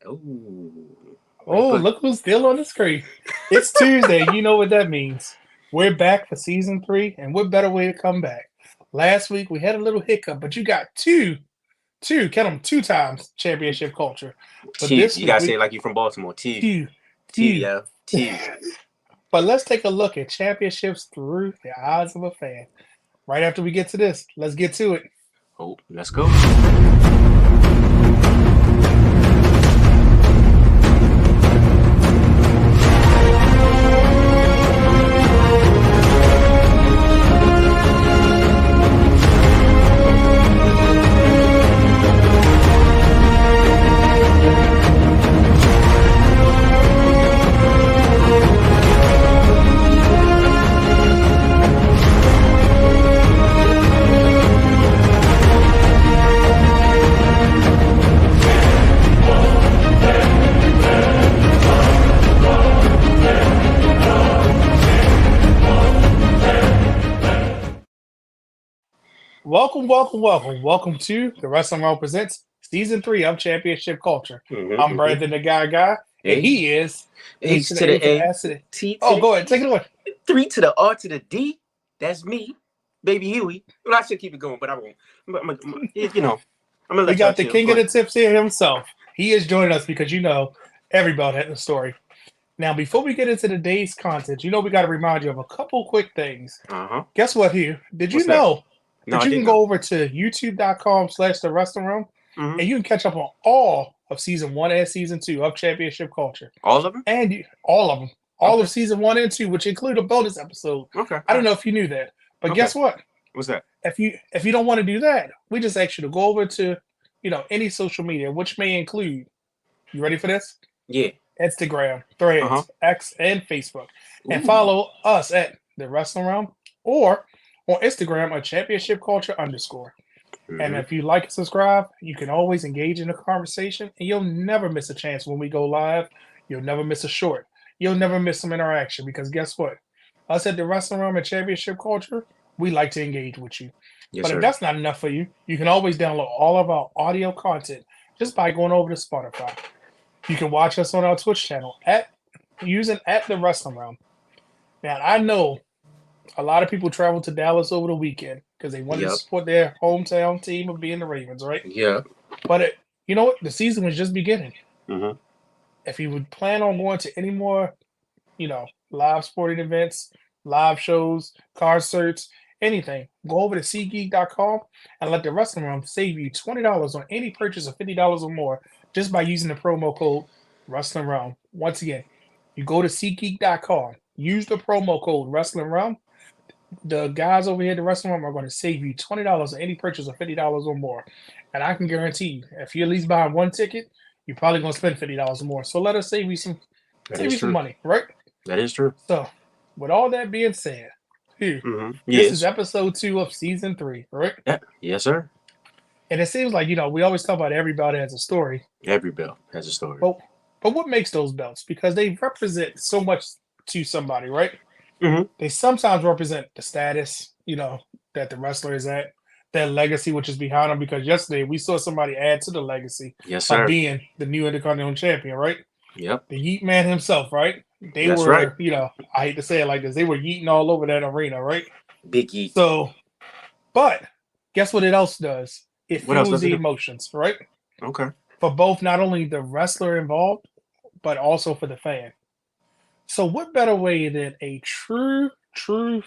Ooh. Oh, look who's still on the screen. It's Tuesday. You know what that means. We're back for season 3, and what better way to come back? Last week we had a little hiccup, but you got count them, 2 times championship culture. But Two. this You week gotta say it we like you're from Baltimore. Two. two, Two, two. yeah. Two. But let's take a look at championships through the eyes of a fan. Right after we get to this, let's get to it. Oh, let's go. Welcome to the Wrestling World Presents Season 3 of Championship Culture. I'm Mm-hmm. Brandon the Guy, and Hey. he is H H to to the A the to the A. S to the... T to Oh, the go ahead, take it away. 3 to the R to the D. That's me. Baby Huey. Well, I should keep it going, but I won't. I'm gonna We let y'all got the chill. king Go of the ahead. tips here himself. He is joining us because everybody had a story. Now, before we get into today's content, we got to remind you of a couple quick things. Uh-huh. Guess what, Hugh? Did you What's that? know No, that I you didn't can know. go over to youtube.com/the Wrestling Room Mm-hmm. and you can catch up on all of season 1 and season 2 of Championship Culture. All of them? And all of them. All Okay. of season 1 and 2, which include a bonus episode. Okay. I don't know if you knew that. But Okay. guess what? What's that? If you don't want to do that, we just ask you to go over to, any social media, which may include, you ready for this? Yeah. Instagram, Uh-huh. Threads, X, and Facebook. And Ooh. follow us at The Wrestling Realm or on Instagram at Championship Culture _. And Mm-hmm. if you like and subscribe, you can always engage in the conversation, and you'll never miss a chance when we go live. You'll never miss a short. You'll never miss some interaction because guess what? Us at the Wrestling Room and Championship Culture, we like to engage with you. Yes, But if sir. that's not enough for you, you can always download all of our audio content just by going over to Spotify. You can watch us on our Twitch channel using the Wrestling Room. Now, I know a lot of people travel to Dallas over the weekend because they wanted to Yep. support their hometown team of being the Ravens, right? Yeah. But you know what? The season was just beginning. Mm-hmm. If you would plan on going to any more, live sporting events, live shows, concerts, anything, go over to SeatGeek.com and let the Wrestling Room save you $20 on any purchase of $50 or more just by using the promo code Wrestling Room. Once again, you go to SeatGeek.com, use the promo code Wrestling Room. The guys over here at the Wrestling Room are going to save you $20 on any purchase of $50 or more. And I can guarantee you, if you're at least buying one ticket, you're probably going to spend $50 or more. So let us save you some True. money, right? That is true. So, with all that being said, Hugh, Mm-hmm. this is Yes. episode 2 of season 3, right? Yeah. Yes, sir. And it seems like, we always talk about everybody has a story. Every belt has a story. But what makes those belts? Because they represent so much to somebody, right? Mm-hmm. They sometimes represent the status, that the wrestler is at, their legacy, which is behind them. Because yesterday we saw somebody add to the legacy Yes, of sir. being the new Intercontinental Champion, right? Yep. The Yeet Man himself, right? They That's were, right. I hate to say it like this, they were yeeting all over that arena, right? Big Yeet. So, but guess what it else does? It What else fuels does it the do? emotions, right? Okay. For both not only the wrestler involved, but also for the fan. So, what better way than a true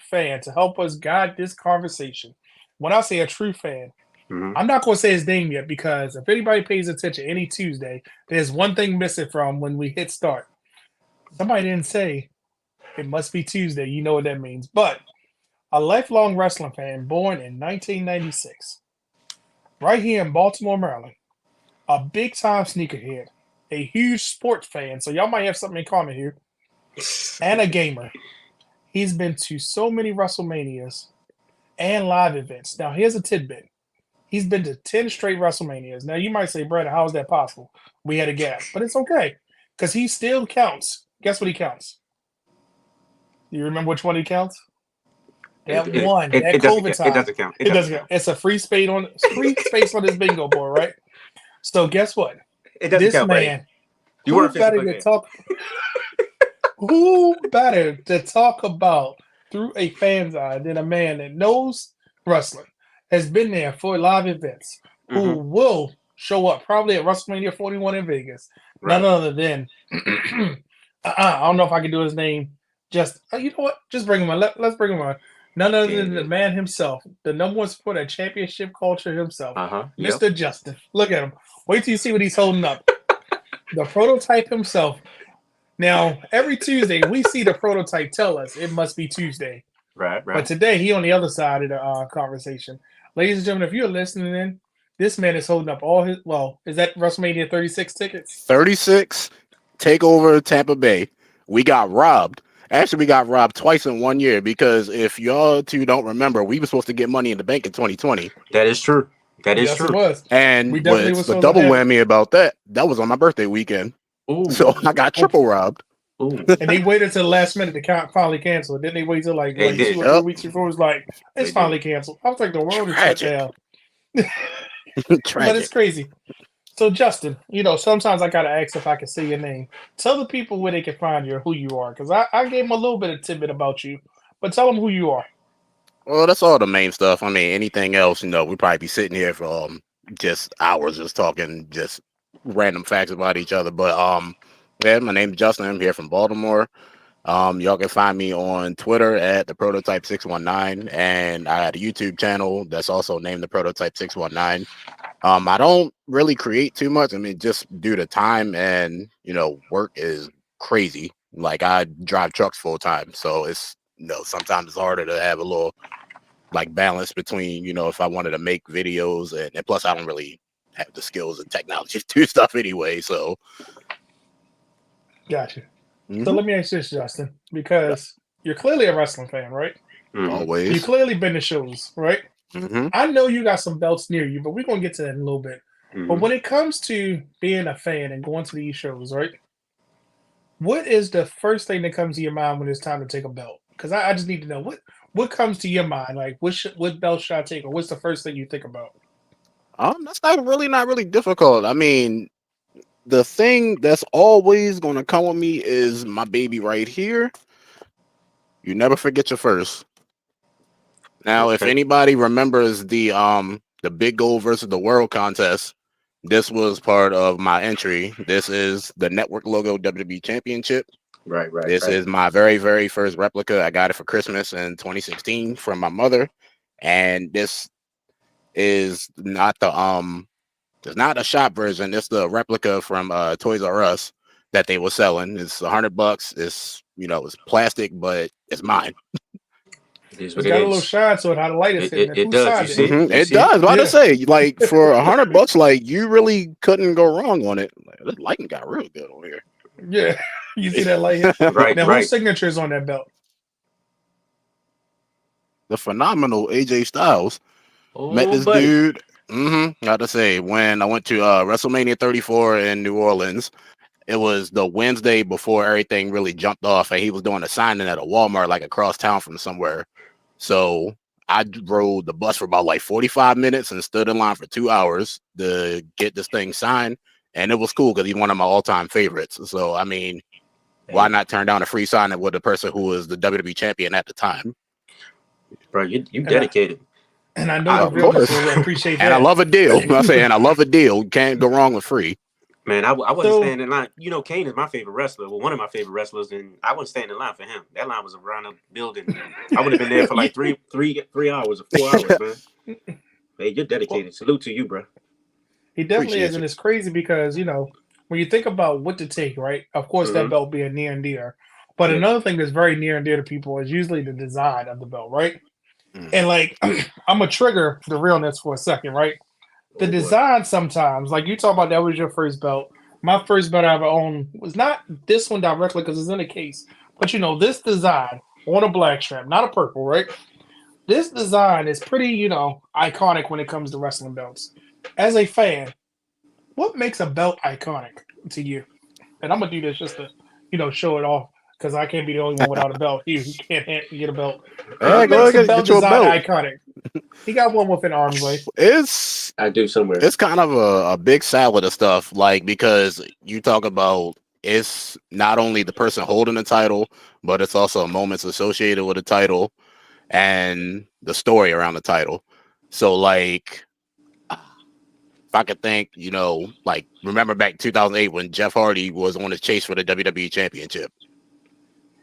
fan to help us guide this conversation? When I say a true fan, Mm-hmm. I'm not going to say his name yet because if anybody pays attention any Tuesday, there's one thing missing from when we hit start. Somebody didn't say it must be Tuesday. You know what that means. But a lifelong wrestling fan born in 1996, right here in Baltimore, Maryland, a big time sneakerhead, a huge sports fan. So y'all might have something in common here, and a gamer. He's been to so many WrestleManias and live events. Now, here's a tidbit. He's been to 10 straight WrestleManias. Now, you might say, Brad, how is that possible? We had a gap. But it's okay because he still counts. Guess what he counts? You remember which one he counts? That one. That COVID time. It doesn't count. It doesn't count. It's a free space on his bingo board, right? So guess what? It doesn't This count, man, Brady. You Who weren't better physically to there. talk? Who better to talk about through a fan's eye than a man that knows wrestling, has been there for live events, who will show up probably at WrestleMania 41 in Vegas? None Right. other than I don't know if I can do his name. Just you know what? Just bring him on. Let's bring him on. None other than the man himself, the number one supporter of championship culture himself, Yep. Mr. Justin. Look at him. Wait till you see what he's holding up. The prototype himself. Now, every Tuesday, we see the prototype tell us it must be Tuesday. Right. But today, he on the other side of the conversation. Ladies and gentlemen, if you're listening in, this man is holding up all his, well, is that WrestleMania 36 tickets? 36, TakeOver Tampa Bay. We got robbed. Actually, we got robbed twice in 1 year because if y'all two don't remember, we were supposed to get Money in the Bank in 2020. That is true. That is Yes, true. it was. And We definitely what's was the supposed to double have whammy about that? That was on my birthday weekend. Ooh. So I got triple robbed. Ooh. And they waited till the last minute to finally cancel it. Then they waited till like They 2 did. or 3 weeks before. It was like, it's They finally canceled. I was like, the world is shut Tragic. down. But it's Tragic. crazy. So, Justin, you know, sometimes I got to ask if I can say your name. Tell the people where they can find you or who you are. Because I gave them a little bit of tidbit about you. But tell them who you are. Well, that's all the main stuff. I mean, anything else, you know, we'd probably be sitting here for just hours just talking just random facts about each other. But yeah, my name is Justin. I'm here from Baltimore. Y'all can find me on Twitter at the Prototype 619, and I had a YouTube channel that's also named the Prototype 619. I don't really create too much. I mean, just due to time and work is crazy. Like I drive trucks full time, so it's sometimes it's harder to have a little like balance between if I wanted to make videos and plus I don't really have the skills and technology to do stuff anyway. So Gotcha. So let me ask you this, Justin, because you're clearly a wrestling fan, right? Always. You've clearly been to shows, right? I know you got some belts near you, but we're going to get to that in a little bit. But when it comes to being a fan and going to these shows, right? What is the first thing that comes to your mind when it's time to take a belt? Because I just need to know what comes to your mind. Like, what belt should I take, or what's the first thing you think about? That's not really difficult. I mean, the thing that's always going to come with me is my baby right here. You never forget your first. Now, if anybody remembers the Big Gold versus the World contest, this was part of my entry. This is the network logo WWE Championship. Right. This is my very, very first replica. I got it for Christmas in 2016 from my mother. And this is not it's not a shop version. It's the replica from Toys R Us that they were selling. It's $100. It's it's plastic, but it's mine. It's got a little shine to it. How the light is hitting it. It does. You see it? It does. What I say, like for $100, like you really couldn't go wrong on it. Like, this lighting got real good on here. Yeah, you see that light hit? Right. Now, whose signature is on that belt? The phenomenal AJ Styles. Met this dude. Got to say, when I went to WrestleMania 34 in New Orleans, it was the Wednesday before everything really jumped off, and he was doing a signing at a Walmart like across town from somewhere. So I rode the bus for about like 45 minutes and stood in line for 2 hours to get this thing signed. And it was cool because he's one of my all-time favorites. So, I mean, why not turn down a free signing with the person who was the WWE champion at the time? Bro, you dedicated. And I know the real will appreciate that. And I love a deal. I say, and I love a deal. Can't go wrong with free. Man, I wasn't standing in line. Kane is my favorite wrestler. Well, one of my favorite wrestlers, and I wasn't standing in line for him. That line was around the building. I would have been there for like 3 hours or 4 hours, man. Hey, you're dedicated. Salute to you, bro. He definitely is, and it's crazy because when you think about what to take, right? Of course, that belt being near and dear. But another thing that's very near and dear to people is usually the design of the belt, right? And like, I'm gonna trigger the realness for a second, right? The design sometimes, like you talk about, that was your first belt. My first belt I ever owned was not this one directly because it's in a case, but this design on a black strap, not a purple, right? This design is pretty, iconic when it comes to wrestling belts. As a fan, what makes a belt iconic to you? And I'm gonna do this just to, show it off because I can't be the only one without a belt. You can't get a belt. Hey, what makes the belt design iconic? He got one within arm's length. It's I do somewhere. It's kind of a big salad of stuff, like because you talk about it's not only the person holding the title, but it's also moments associated with the title and the story around the title. So like if I could think, like remember back in 2008 when Jeff Hardy was on his chase for the WWE Championship.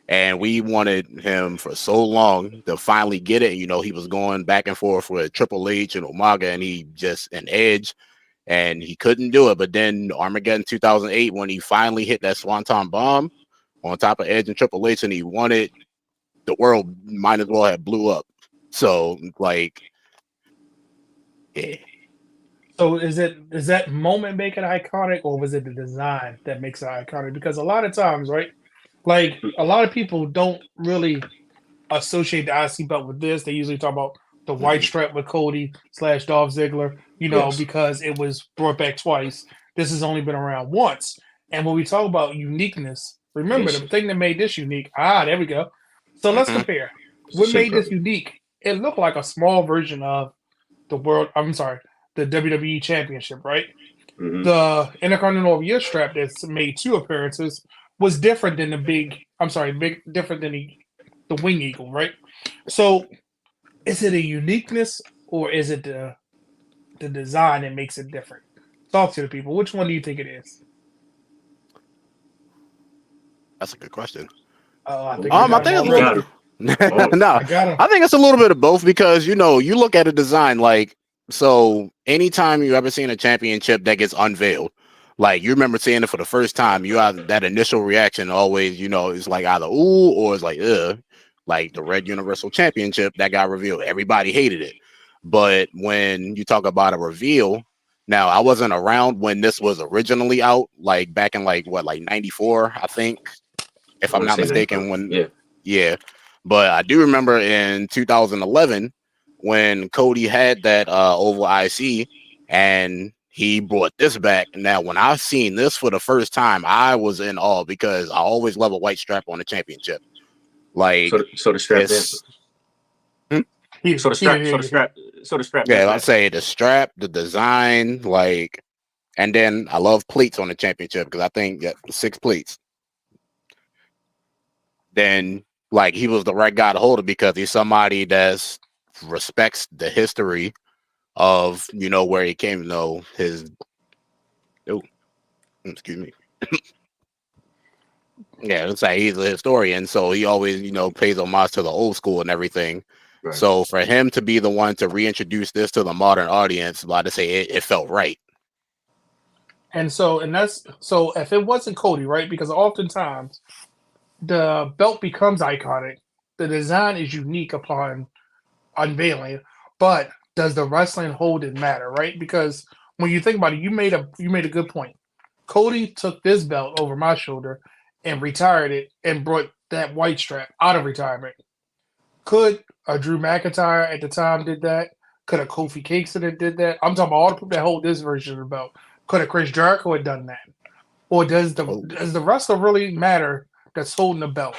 And we wanted him for so long to finally get it. He was going back and forth with Triple H and Umaga and an Edge, and he couldn't do it. But then Armageddon 2008, when he finally hit that Swanton Bomb on top of Edge and Triple H and he won it, the world might as well have blew up. So, like, yeah. So is that moment make it iconic, or was it the design that makes it iconic? Because a lot of times, right, like a lot of people don't really associate the IC belt with this. They usually talk about the white strap with Cody / Dolph Ziggler, Yes. because it was brought back twice. This has only been around once. And when we talk about uniqueness, remember the thing that made this unique. There we go. So let's compare. What made this unique? It looked like a small version of the WWE Championship, right? The Intercontinental Year strap that's made 2 appearances was different than different than the Wing Eagle, right? So is it a uniqueness or is it the design that makes it different? Talk to the people. Which one do you think it is? That's a good question. I think I think it's a little. No, I think it's a little bit of both because you look at a design like so. Anytime you ever seen a championship that gets unveiled, like you remember seeing it for the first time, you have that initial reaction always. It's like either ooh or it's like ugh. Like the Red Universal Championship that got revealed, everybody hated it. But when you talk about a reveal, now I wasn't around when this was originally out, like back in like 94, I think, if I'm not mistaken. Yeah. But I do remember in 2011 when Cody had that Oval IC and he brought this back. Now, when I seen this for the first time, I was in awe because I always love a white strap on the championship. Like, so the strap. So the strap. Yeah, I'd say the strap, the design, like, and then I love pleats on the championship because I think 6 pleats. Then like he was the right guy to hold it because he's somebody that respects the history of where he came. Excuse me. Yeah, it's like he's a historian, so he always pays homage to the old school and everything. Right. So for him to be the one to reintroduce this to the modern audience, like to say it felt right. And that's if it wasn't Cody, right? Because oftentimes the belt becomes iconic. The design is unique upon unveiling, but does the wrestling hold it matter, right? Because when you think about it, you made a good point. Cody took this belt over my shoulder and retired it and brought that white strap out of retirement. Could a Drew McIntyre at the time did that? Could a Kofi Kingston have did that? I'm talking about all the people that hold this version of the belt. Could a Chris Jericho have done that? Or does the wrestler really matter that's holding the belt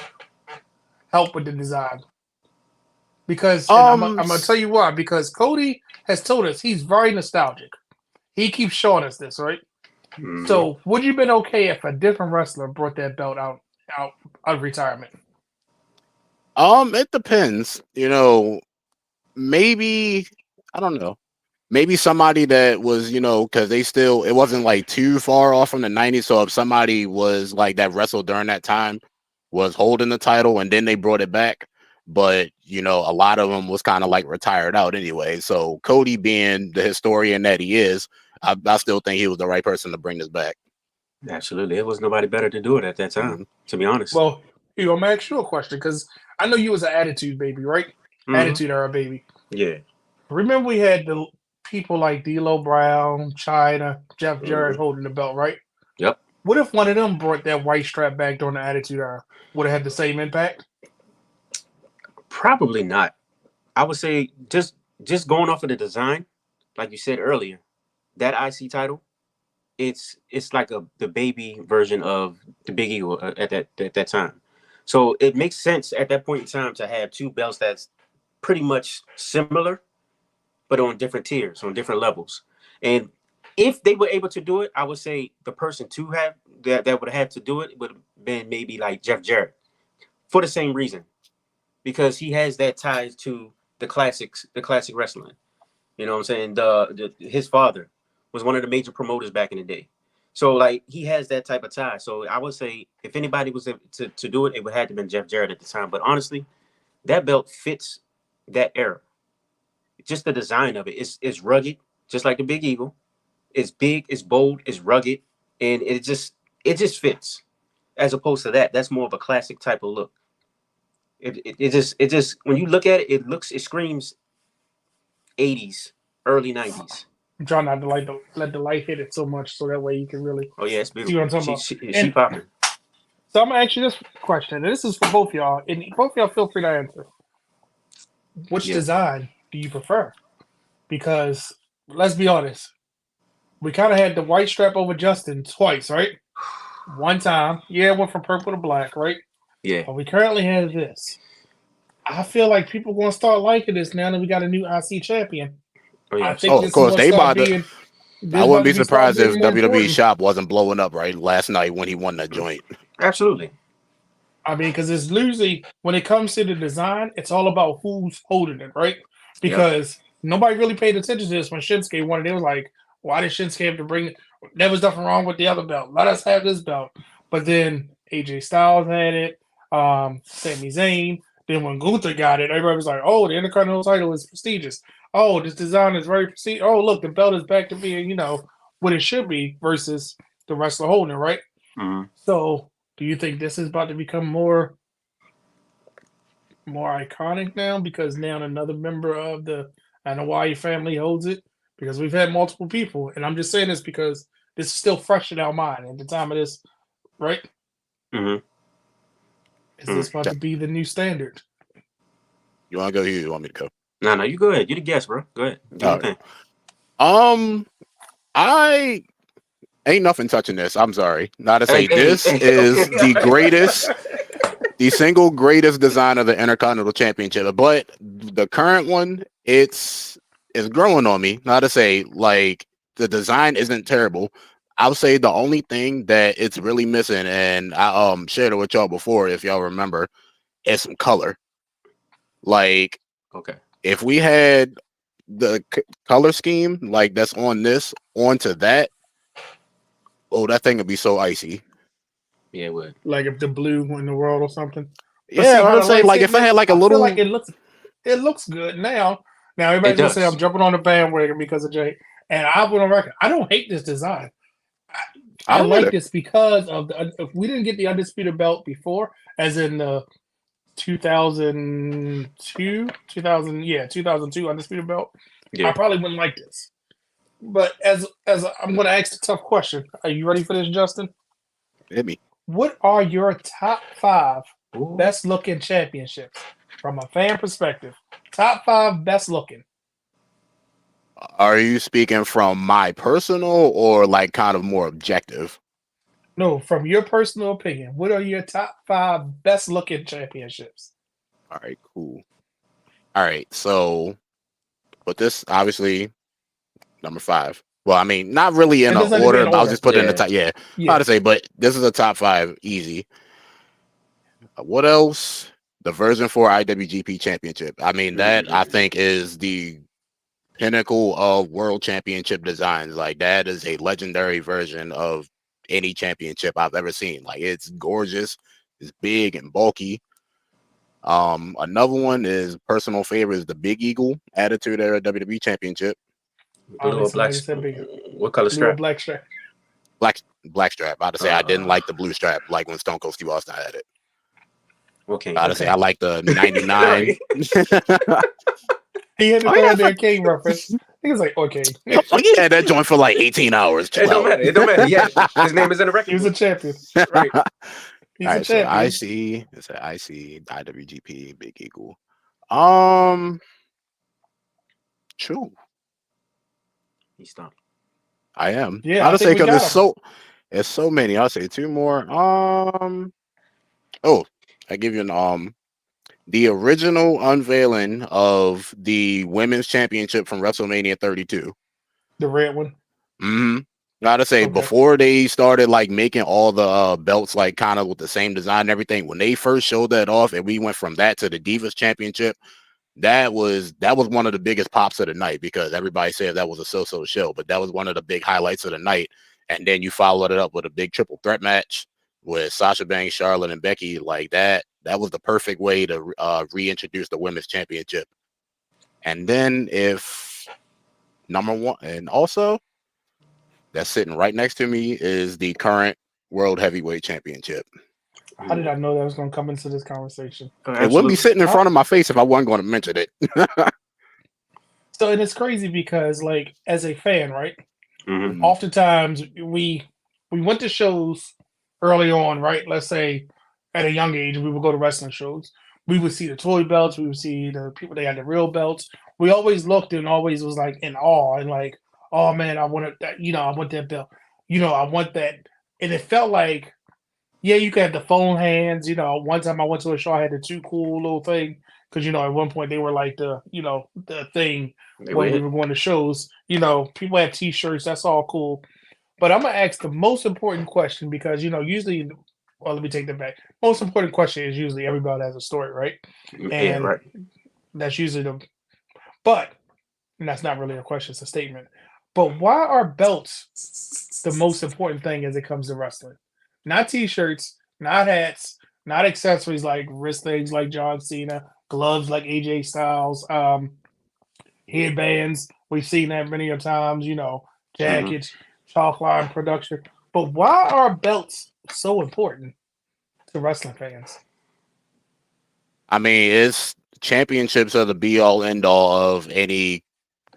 help with the design? Because I'm gonna tell you why. Because Cody has told us he's very nostalgic. He keeps showing us this, right? Mm-hmm. So would you have been okay if a different wrestler brought that belt out of retirement? It depends. Maybe I don't know. Maybe somebody that was, because it wasn't like too far off from the 90s. So if somebody was like that wrestled during that time was holding the title and then they brought it back, but a lot of them was kind of like retired out anyway. So Cody being the historian that he is, I still think he was the right person to bring this back. Absolutely. There was nobody better to do it at that time, to be honest. Well, I'm going to ask you a question because I know you was an Attitude baby, right? Mm-hmm. Attitude Era baby. Yeah. Remember we had the people like D'Lo Brown, China, Jeff Jarrett holding the belt, right? Yep. What if one of them brought that white strap back during the Attitude Era? Would it have the same impact? Probably not. I would say just going off of the design, like you said earlier, that IC title, it's like the baby version of the Big Eagle at that time. So it makes sense at that point in time to have 2 belts that's pretty much similar, but on different tiers, on different levels. And if they were able to do it, I would say the person to have that would have to do it would have been maybe like Jeff Jarrett for the same reason, because he has that ties to the classic wrestling. You know what I'm saying? His father was one of the major promoters back in the day. So like he has that type of tie. So I would say if anybody was to do it, it would have to been Jeff Jarrett at the time. But honestly, that belt fits that era. Just the design of it. It's rugged, just like the Big Eagle. It's big, it's bold, it's rugged, and it just fits. As opposed to that's more of a classic type of look. It just when you look at it, it screams 80s, early 90s. I'm trying not to let the light hit it so much, so that way you can really Oh yeah, it's see what I'm beautiful. talking about. She popping. So I'm gonna ask you this question, and this is for both y'all, and both y'all feel free to answer. Which Yeah. design do you prefer? Because let's be honest, we kind of had the white strap over Justin twice, right? One time, yeah, it went from purple to black, right? Yeah. But we currently have this. I feel like people are gonna start liking this now that we got a new IC champion. Oh yeah. I think of this is course, gonna they start about to. being. I wouldn't be start surprised if being more WWE important. shop wasn't blowing up right last night when he won that joint. Absolutely. I mean, because it's usually when it comes to the design, it's all about who's holding it, right? Yep. Because nobody really paid attention to this when Shinsuke won it. They was like, "Why did Shinsuke have to bring it? There was nothing wrong with the other belt. Let us have this belt." But then AJ Styles had it, Sami Zayn. Then when Gunther got it, everybody was like, "Oh, the Intercontinental title is prestigious. Oh, this design is very prestigious. Oh, look, the belt is back to being, what it should be versus the wrestler holding it, right?" Mm-hmm. So, do you think this is about to become more iconic now because now another member of the Hawaii family holds it? Because we've had multiple people, and I'm just saying this because this is still fresh in our mind at the time of this, right? Mm-hmm. Is this about to be the new standard? You want to go here? You want me to go? No, you go ahead. You the guest, bro. Go ahead. Do your thing. I ain't nothing touching this. I'm sorry. Not to say Hey, this hey, is okay. the greatest, the single greatest design of the Intercontinental Championship. But the current one, it's growing on me. Not to say like the design isn't terrible. I'll say the only thing that it's really missing, and I shared it with y'all before, if y'all remember, is some color. Like Okay. if we had the color scheme like that's on this onto that, oh, that thing would be so icy. Yeah, it would. Like if the blue in the world or something. But Yeah, see I how would the say lights like hit if I it. had like a I feel little. like it looks good now. Now It everybody's gonna say does. I'm jumping on the bandwagon because of Jay, and I went on record. I don't hate this design. I I don't like either. this because of if we didn't get the undisputed belt before, as in the 2002 undisputed belt, I Yeah. probably wouldn't like this. But as I'm going to ask the tough question. Are you ready for this, Justin? Hit me. What are your top 5 Ooh. best looking championships from a fan perspective? Top 5 best looking. Are you speaking from my personal or like kind of more objective? No, from your personal opinion, what are your top 5 best looking championships? All right, cool. All right, so but this obviously number 5. Well, I mean, not really in It an doesn't have to be order, in but I'll order. just put it in the Yeah. top. Yeah, how Yeah. to say, but this is a top 5 easy. What else? The version 4 IWGP Championship. I mean, that I think is the pinnacle of world championship designs. Like that is a legendary version of any championship I've ever seen. Like it's gorgeous, it's big and bulky. Another one is personal favorite is the Big Eagle Attitude Era WWE Championship. Blue or Obviously, black? like I said, bigger. What color Blue or strap? black strap. Black strap. I'd say I didn't like the blue strap like when Stone Cold Steve Austin had it. Okay. I'd say I like the 99. Right. He had to Oh throw yeah, in their King reference. He was like, okay. oh yeah, that joint for like 18 hours. It don't matter. It don't matter. Yeah, his name is in the He record was a book. champion. Right. All He's a right, so champion. IC, it's an IC, IWGP, Big Eagle. True. He stopped. I am. Yeah, I'll I say think we because got him. it's so many. I'll say 2 more. Oh, I give you an the original unveiling of the women's championship from WrestleMania 32. The red one. Mm-hmm. Gotta say, Okay. before they started like making all the belts like kind of with the same design and everything, when they first showed that off and we went from that to the Divas Championship, that was one of the biggest pops of the night because everybody said that was a so-so show, but that was one of the big highlights of the night. And then you followed it up with a big triple threat match with Sasha Banks, Charlotte, and Becky. Like that was the perfect way to reintroduce the women's championship. And then if number one, and also that's sitting right next to me is the current World Heavyweight Championship. How did I know that was going to come into this conversation? It wouldn't be sitting in front of my face if I wasn't going to mention it. So, and it's crazy because, like, as a fan, right? Mm-hmm. Oftentimes we went to shows early on, right? Let's say at a young age, we would go to wrestling shows. We would see the toy belts. We would see the people they had the real belts. We always looked and always was like in awe and like, oh man, I want that. I want that belt. I want that. And it felt like, yeah, you could have the phone hands. One time I went to a show, I had the Too Cool little thing because at one point they were like the thing when we were going to shows. People have T-shirts. That's all cool. But I'm gonna ask the most important question because usually, well, let me take that back. Most important question is usually everybody has a story, right? And right. that's usually and that's not really a question; it's a statement. But why are belts the most important thing as it comes to wrestling? Not T-shirts, not hats, not accessories like wrist things like John Cena, gloves like AJ Styles, headbands. We've seen that many a times. Jackets, chalk line production. But why are belts so important to wrestling fans? I mean, it's championships are the be all end all of any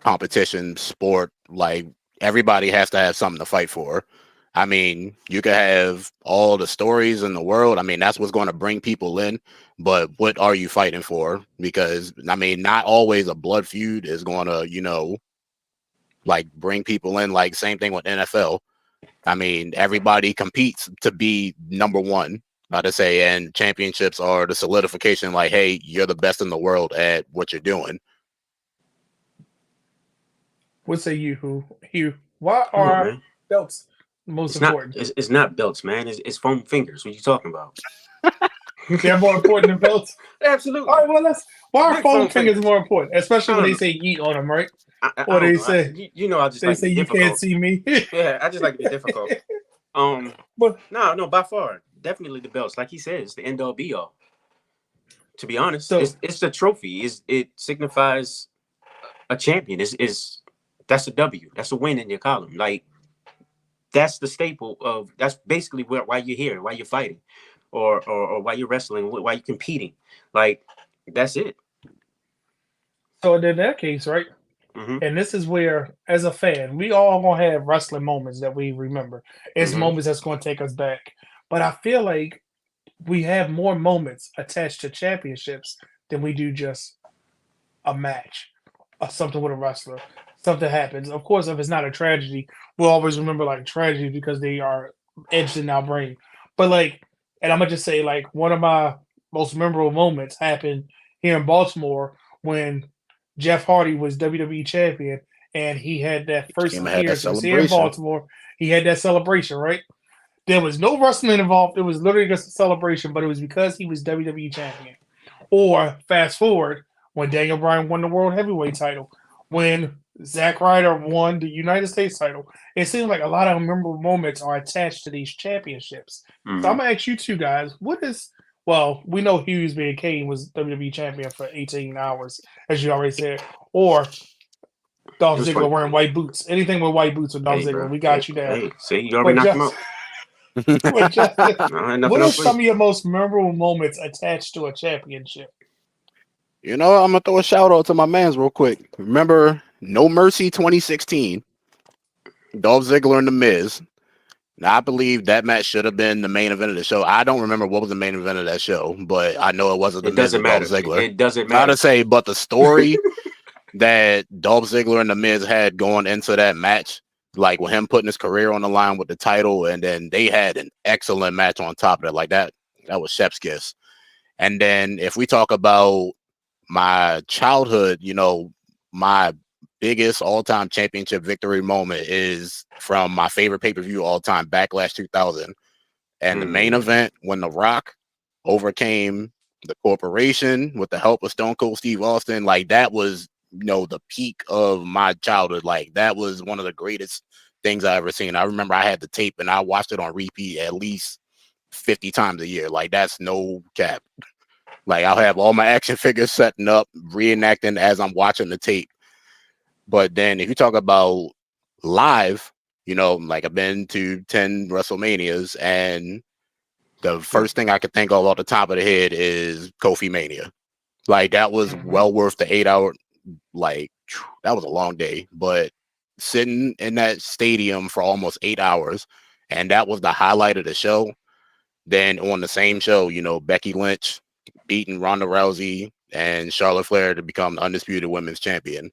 competition sport. Like everybody has to have something to fight for. I mean, you could have all the stories in the world. I mean, that's what's going to bring people in. But what are you fighting for? Because I mean, not always a blood feud is going to, like bring people in. Like same thing with NFL. I mean, everybody competes to be number one. To say, and championships are the solidification. Like, hey, you're the best in the world at what you're doing. What say you, Hugh? Why are belts most important? It's not belts, man. It's foam fingers. What you talking about? They're more important than belts. Absolutely. All right, well, why are foam fingers more important? Especially when they say "eat" on them, right? Or they say, I just they like say you can't see me. Yeah, I just like to be difficult. But no, by far, definitely the belts. Like he said, it's the end all be all. To be honest, it's the trophy. It signifies a champion. That's a W. That's a win in your column. Like that's the staple of. That's basically why you're here, why you're fighting, or why you're wrestling, why you're competing. Like that's it. So in that case, right? Mm-hmm. And this is where, as a fan, we all gonna have wrestling moments that we remember. It's moments that's gonna take us back. But I feel like we have more moments attached to championships than we do just a match or something with a wrestler. Something happens. Of course, if it's not a tragedy, we'll always remember like tragedy because they are etched in our brain. But and I'm gonna just say one of my most memorable moments happened here in Baltimore when Jeff Hardy was WWE champion and he had that first appearance here in Baltimore. He had that celebration, right? There was no wrestling involved. It was literally just a celebration, but it was because he was WWE champion. Or fast forward when Daniel Bryan won the World Heavyweight title, when Zack Ryder won the United States title. It seems like a lot of memorable moments are attached to these championships. Mm-hmm. So I'm gonna ask you two guys, we know Hughes being Kane was WWE champion for 18 hours, as you already said, or Dolph Ziggler wearing white boots. Anything with white boots with Dolph Ziggler, we got you down. Hey, see, you already knocked him out. What are some of your most memorable moments attached to a championship? I'm gonna throw a shout out to my mans real quick. Remember No Mercy 2016, Dolph Ziggler and The Miz. Now, I believe that match should have been the main event of the show. I don't remember what was the main event of that show, but I know it wasn't The Miz and Dolph Ziggler. It doesn't matter. Not to say, but the story that Dolph Ziggler and The Miz had going into that match, like with him putting his career on the line with the title, and then they had an excellent match on top of it. Like that was chef's kiss. And then if we talk about my childhood, my biggest all-time championship victory moment is from my favorite pay-per-view all time, Backlash 2000. And the main event, when The Rock overcame the corporation with the help of Stone Cold Steve Austin, like that was, the peak of my childhood. Like that was one of the greatest things I ever seen. I remember I had the tape and I watched it on repeat at least 50 times a year. Like that's no cap. Like I'll have all my action figures setting up, reenacting as I'm watching the tape. But then if you talk about live, like I've been to 10 WrestleManias, and the first thing I could think of off the top of the head is Kofi Mania. Like that was well worth the 8-hour, like that was a long day, but sitting in that stadium for almost 8 hours, and that was the highlight of the show. Then on the same show, Becky Lynch beating Ronda Rousey and Charlotte Flair to become the undisputed women's champion.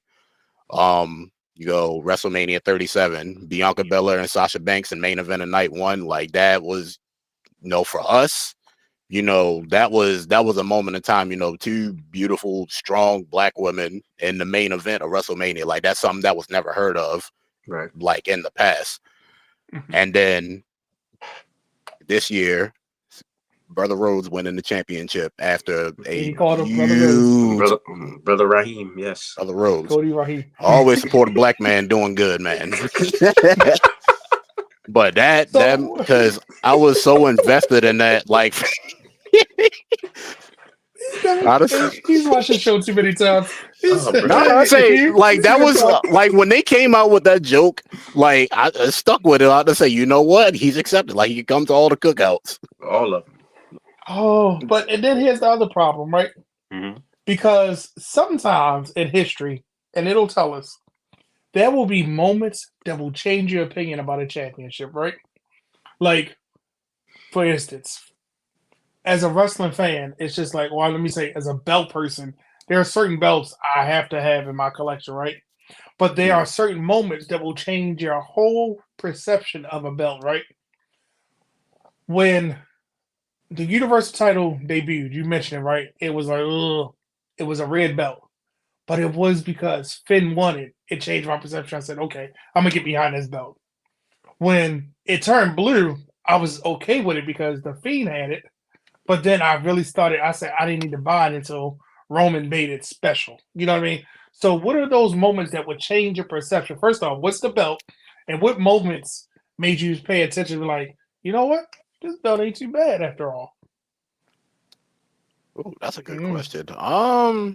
WrestleMania 37, Bianca Belair and Sasha Banks in main event of night one. Like that was, for us, that was a moment in time, two beautiful, strong black women in the main event of WrestleMania. Like that's something that was never heard of, right? Like in the past. And then this year, Brother Rhodes winning the championship after Brother Raheem, yes. Brother Rhodes. Cody Raheem. Always support a black man doing good, man. But that because I was so invested in that, like he's watched the show too many times. I say like that was like when they came out with that joke, like I stuck with it. I had to say, you know what? He's accepted. Like he comes to all the cookouts. All of them. Oh, and then here's the other problem, right? Mm-hmm. Because sometimes in history, and it'll tell us, there will be moments that will change your opinion about a championship, right? Like, for instance, as a wrestling fan, it's just like, well, let me say, as a belt person, there are certain belts I have to have in my collection, right? But there are certain moments that will change your whole perception of a belt, right? When the Universal title debuted, you mentioned it, right? It was like, ugh, it was a red belt. But it was because Finn won it. It changed my perception. I said, okay, I'm going to get behind this belt. When it turned blue, I was okay with it because the Fiend had it. But then I really I said, I didn't need to buy it until Roman made it special. You know what I mean? So what are those moments that would change your perception? First off, what's the belt? And what moments made you pay attention to like, you know what? This belt ain't too bad after all. Ooh, that's a good question.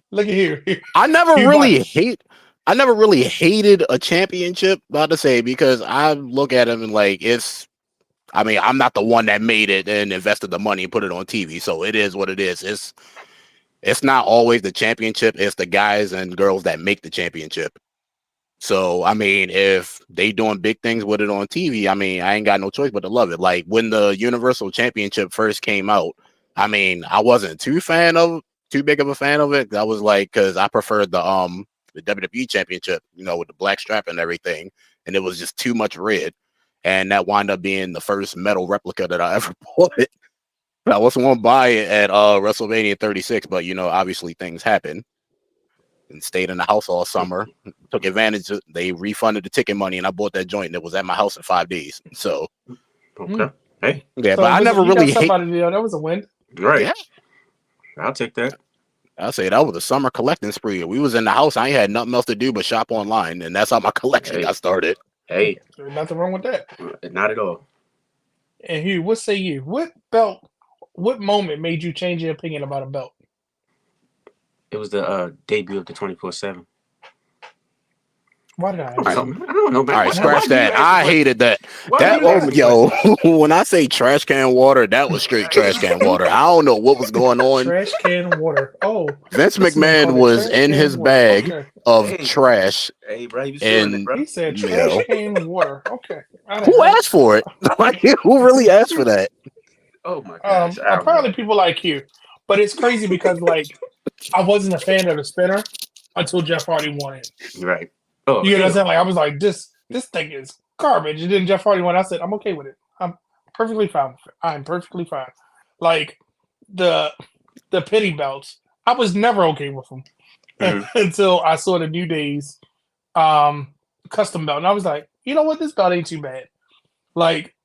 Look at here. I never really hated a championship, about to say, because I look at them and like I'm not the one that made it and invested the money and put it on TV, so it is what it is. It's not always the championship, it's the guys and girls that make the championship. So, if they doing big things with it on TV, I ain't got no choice but to love it. Like when the Universal Championship first came out, I wasn't too big of a fan of it. I was like, because I preferred the WWE Championship, with the black strap and everything, and it was just too much red, and that wound up being the first metal replica that I ever bought. I wasn't going to buy it at WrestleMania 36, but obviously things happen. And stayed in the house all summer. Took advantage of. They refunded the ticket money, and I bought that joint. And it was at my house in 5 days. So, okay, hey, yeah, so but I never really hate. That was a win, right? Yeah. I'll take that. I'll say that was a summer collecting spree. We was in the house. I ain't had nothing else to do but shop online, and that's how my collection got started. Hey, there's nothing wrong with that. Not at all. And Hugh, what say you? What moment made you change your opinion about a belt? It was the debut of the 24/7. Why did I? I don't know, man. All right, scratch that. I hated that. When I say trash can water, that was straight trash can water. I don't know what was going on. Trash can water. Oh, Vince McMahon was in his bag of trash. Hey, bro, he said trash can water. Okay. Who asked for it? Like, who really asked for that? Oh my gosh. Apparently, people like you. But it's crazy because, like, I wasn't a fan of the spinner until Jeff Hardy won it. Right. Oh, you know what I'm saying? Like, I was like, this thing is garbage. And then Jeff Hardy won. I said, I'm okay with it. I'm perfectly fine with it. I'm perfectly fine. Like, the pity belts, I was never okay with them until I saw the New Day's custom belt, and I was like, you know what, this belt ain't too bad. Like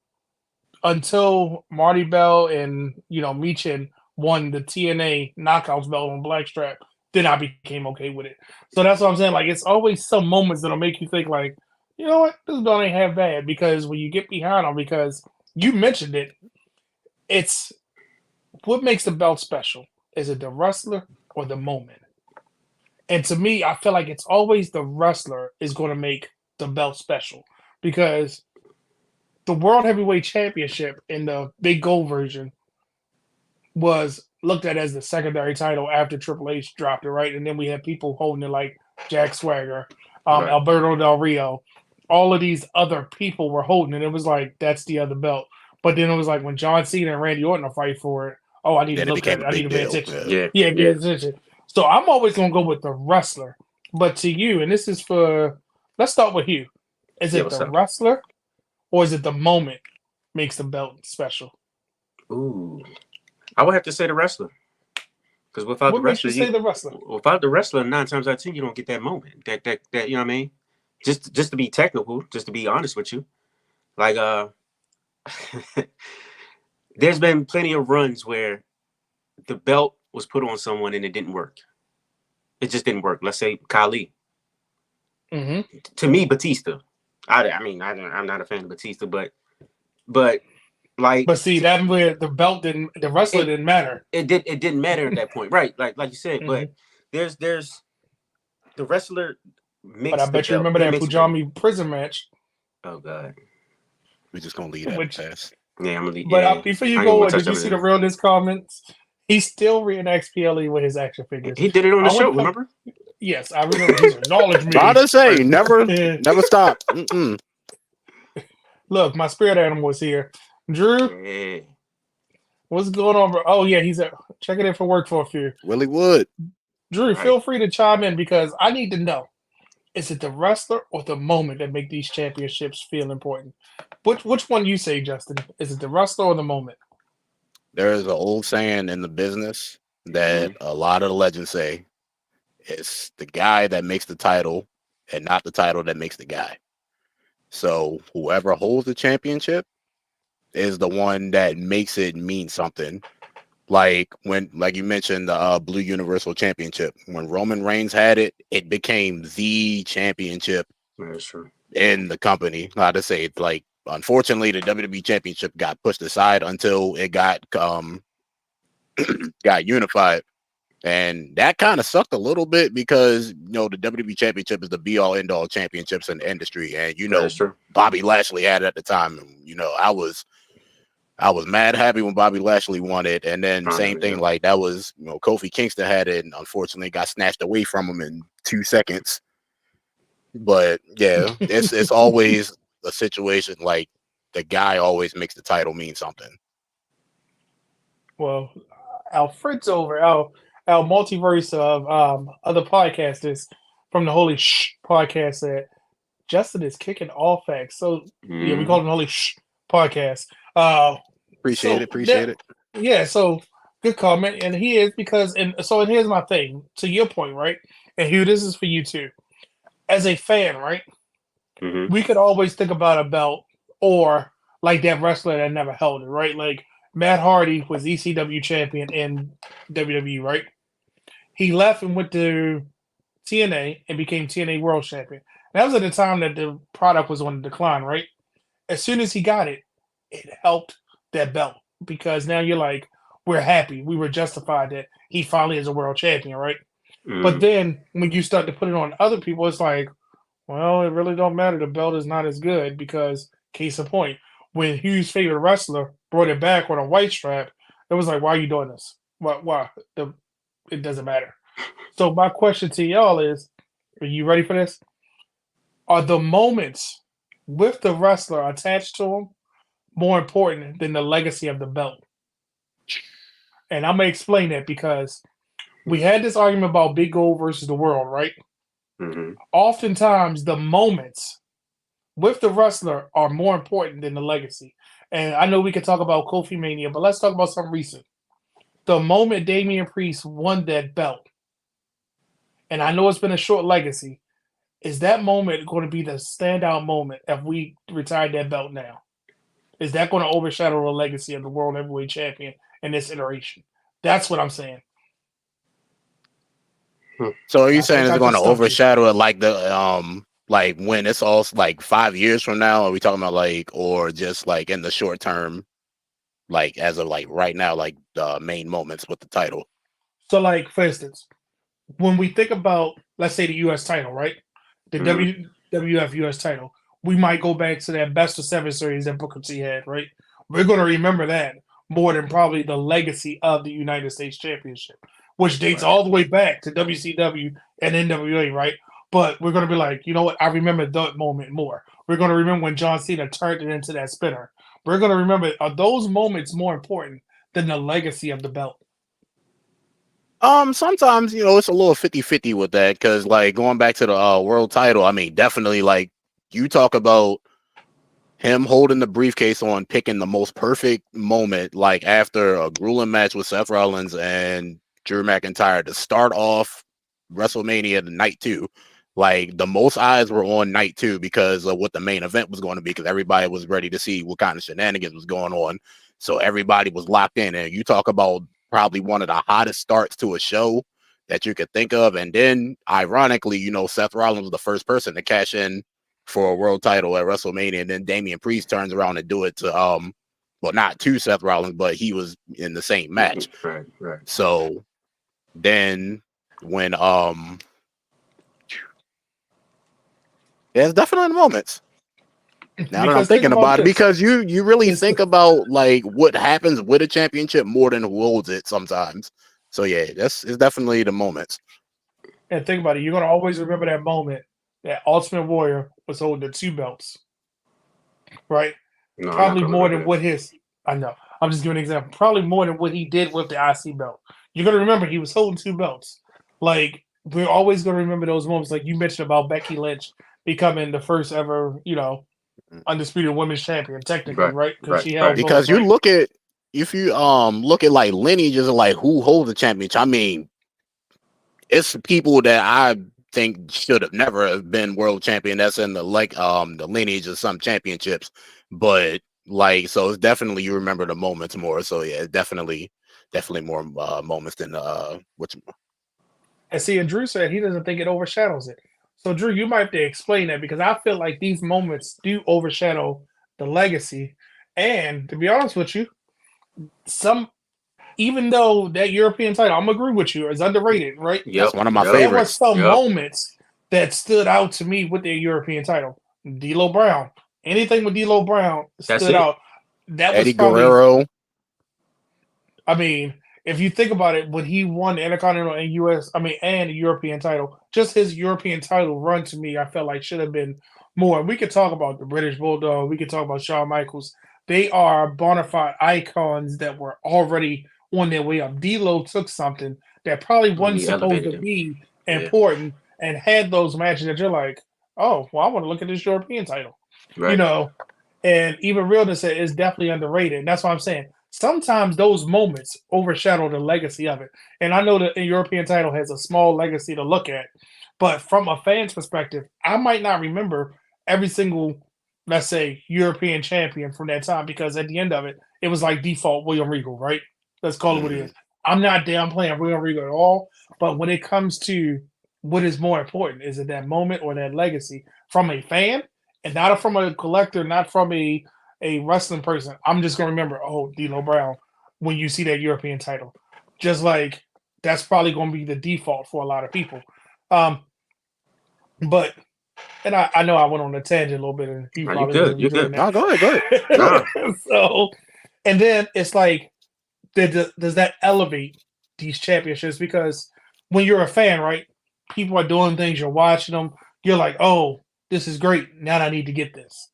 until Marty Bell and Michin won the TNA Knockouts belt on Blackstrap, then I became okay with it. So that's what I'm saying. Like it's always some moments that'll make you think like, you know what, this belt ain't half bad because when you get behind them, because you mentioned it, it's what makes the belt special. Is it the wrestler or the moment? And to me, I feel like it's always the wrestler is going to make the belt special because the World Heavyweight Championship in the Big Gold version was looked at as the secondary title after Triple H dropped it, right? And then we had people holding it like Jack Swagger, Right. Alberto Del Rio. All of these other people were holding it. It was like, that's the other belt. But then it was like when John Cena and Randy Orton are fight for it, oh, I need Then to it look at became it. a I need big to pay deal. attention. Yeah. Pay attention. So I'm always going to go with the wrestler. But to you, and this is for, let's start with you. Is Yeah, it what's the up? wrestler or is it the moment makes the belt special? Ooh, I would have to say the wrestler. Because without What the makes wrestler, you say the wrestler? without the wrestler, 9 times out of 10, you don't get that moment. That you know what I mean? Just to be technical, just to be honest with you, like there's been plenty of runs where the belt was put on someone and it didn't work. It just didn't work. Let's say Khali. Mm-hmm. To me, Batista. I'm not a fan of Batista, but like, But see, that where the wrestler didn't matter. it didn't matter at that point, right? Like you said, Mm-hmm. but there's the wrestler But I makes the bet you belt. remember He that makes the belt. Pujami prison match. Oh God. We're just gonna leave that Which- pass. Yeah, I'm gonna leave. But Yeah, before I you ain't go, gonna touch did you that see the one. realness comments? He still reenacts PLE with his action figures. He did it on the I show, would- remember? Yes, I remember. He's acknowledged me. Gotta say, never stop. Mm-mm. Look, my spirit animal is here. Drew, Yeah. what's going on, bro? Oh yeah, he's checking in for work for a few. Willie Wood. Drew, Right. feel free to chime in because I need to know: is it the wrestler or the moment that make these championships feel important? Which one you say, Justin? Is it the wrestler or the moment? There is an old saying in the business that a lot of the legends say: it's the guy that makes the title, and not the title that makes the guy. So whoever holds the championship is the one that makes it mean something. Like you mentioned, the Blue Universal Championship. When Roman Reigns had it, it became the championship That's true. in the company. Not to say it's like, unfortunately, the WWE Championship got pushed aside until it got got unified, and that kind of sucked a little bit because the WWE Championship is the be all end all championships in the industry, and That's true. Bobby Lashley had it at the time. And, I was mad happy when Bobby Lashley won it, and then same thing, like that was Kofi Kingston had it, and unfortunately got snatched away from him in 2 seconds. But yeah, it's always a situation like the guy always makes the title mean something. Well, our friends over our multiverse of other podcasters from the Holy Shh podcast said Justin is kicking all facts. So yeah, we call it the Holy Shh podcast. Appreciate it. Yeah, so good comment, and he is because, and here's my thing to your point, right? And Hugh, this is for you too. As a fan, right? Mm-hmm. We could always think about a belt or like that wrestler that never held it, right? Like Matt Hardy was ECW champion in WWE, right? He left and went to TNA and became TNA World Champion. That was at the time that the product was on the decline, right? As soon as he got it, it helped that belt because now you're like, we're happy. We were justified that he finally is a world champion, right? Mm-hmm. But then when you start to put it on other people, it's like, well, it really don't matter. The belt is not as good because, case in point, when Hugh's favorite wrestler brought it back on a white strap, it was like, why are you doing this? Why? It doesn't matter. So my question to y'all is, are you ready for this? Are the moments with the wrestler attached to him more important than the legacy of the belt? And I'm going to explain that because we had this argument about Big Gold versus the World, right? Mm-hmm. Oftentimes, the moments with the wrestler are more important than the legacy. And I know we could talk about Kofi Mania, but let's talk about something recent. The moment Damian Priest won that belt, and I know it's been a short legacy, is that moment going to be the standout moment if we retired that belt now? Is that going to overshadow the legacy of the World Heavyweight Champion in this iteration? That's what I'm saying. So are you I saying think it's I going to just stumped you. overshadow it like like when it's all like 5 years from now? Are we talking about like, or just like in the short term, like as of like right now, like the main moments with the title? So, like for instance, when we think about, let's say, the U.S. title, right? The WWF U.S. title, we might go back to that best of 7 series that Booker T had, right? We're going to remember that more than probably the legacy of the United States Championship, which dates Right. all the way back to WCW and NWA, right? But we're going to be like, you know what? I remember that moment more. We're going to remember when John Cena turned it into that spinner. We're going to remember, are those moments more important than the legacy of the belt? Sometimes, it's a little 50-50 with that, because like going back to the world title, I mean, definitely, like, you talk about him holding the briefcase on, picking the most perfect moment, like after a grueling match with Seth Rollins and Drew McIntyre to start off WrestleMania the night 2. Like, the most eyes were on night 2 because of what the main event was going to be, because everybody was ready to see what kind of shenanigans was going on. So everybody was locked in. And you talk about probably one of the hottest starts to a show that you could think of. And then, ironically, Seth Rollins was the first person to cash in for a world title at WrestleMania, and then Damian Priest turns around and do it to well, not to Seth Rollins, but he was in the same match. Right. So then when there's definitely moments. Now that I'm thinking about it, because you really think about like what happens with a championship more than who holds it sometimes. So yeah, it's definitely the moments. And think about it, you're going to always remember that moment that Ultimate Warrior was holding the 2 belts, right? No, Probably more than that. what I know. I'm just giving an example. Probably more than what he did with the IC belt. You're going to remember he was holding 2 belts. Like, we're always going to remember those moments, like you mentioned about Becky Lynch becoming the first ever, undisputed women's champion, technically, right? Because she held both. Because right? you look at, if you look at like lineages of like who holds the championship, I mean, it's people that I think should have never have been world champion. That's in the lineage of some championships, but like, so it's definitely, you remember the moments more. So yeah, definitely more moments than which. And see, and Drew said he doesn't think it overshadows it. So Drew, you might have to explain that, because I feel like these moments do overshadow the legacy. And to be honest with you, even though that European title, I'm agree with you, is underrated, right? That's one of my There were favorites. some moments that stood out to me with their European title. D'Lo Brown, anything with D'Lo Brown stood out. That Eddie was probably, Guerrero. I mean, if you think about it, when he won the Intercontinental and the European title, just his European title run to me, I felt like should have been more. We could talk about the British Bulldog. We could talk about Shawn Michaels. They are bona fide icons that were already on their way up. D'Lo took something that probably wasn't supposed to be important and had those matches that you're like, oh, well, I want to look at this European title. Right. And even Realness said it's definitely underrated. And that's what I'm saying. Sometimes those moments overshadow the legacy of it. And I know that the European title has a small legacy to look at, but from a fan's perspective, I might not remember every single, let's say, European champion from that time, because at the end of it, it was like default William Regal, right? Let's call it what it is. I'm not downplaying William Regal at all, but when it comes to what is more important, is it that moment or that legacy from a fan, and not from a collector, not from a wrestling person? I'm just gonna remember, oh, D'Lo Brown, when you see that European title. Just like that's probably gonna be the default for a lot of people. But and I know I went on a tangent a little bit, and you probably wasn't enjoying that. No, go ahead. So, and then it's like, does that elevate these championships? Because when you're a fan, right, people are doing things, you're watching them, you're like, oh, this is great. Now I need to get this.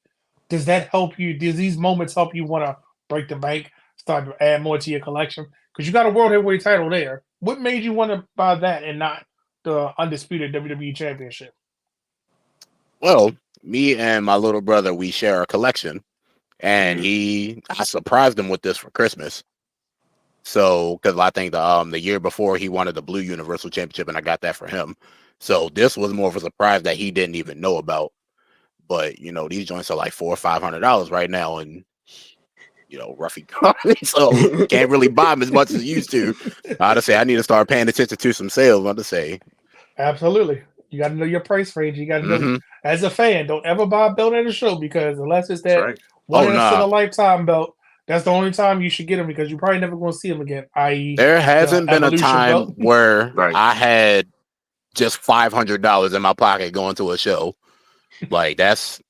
Does that help you? Does these moments help you want to break the bank, start to add more to your collection? Because you got a world heavyweight title there. What made you want to buy that and not the undisputed WWE Championship? Well, me and my little brother, we share a collection, and I surprised him with this for Christmas. So, because I think the year before he wanted the Blue Universal Championship, and I got that for him. So this was more of a surprise that he didn't even know about. But these joints are like $400 or $500 right now, and roughy so can't really buy them as much as you used to. I'd say I need to start paying attention to some sales. I'd say Absolutely. You got to know your price range. You got to know, as a fan, don't ever buy a belt at a show, because unless it's that one in a lifetime belt, that's the only time you should get them, because you're probably never going to see them again. I.e., there hasn't been a time belt. where I had just $500 in my pocket going to a show. But to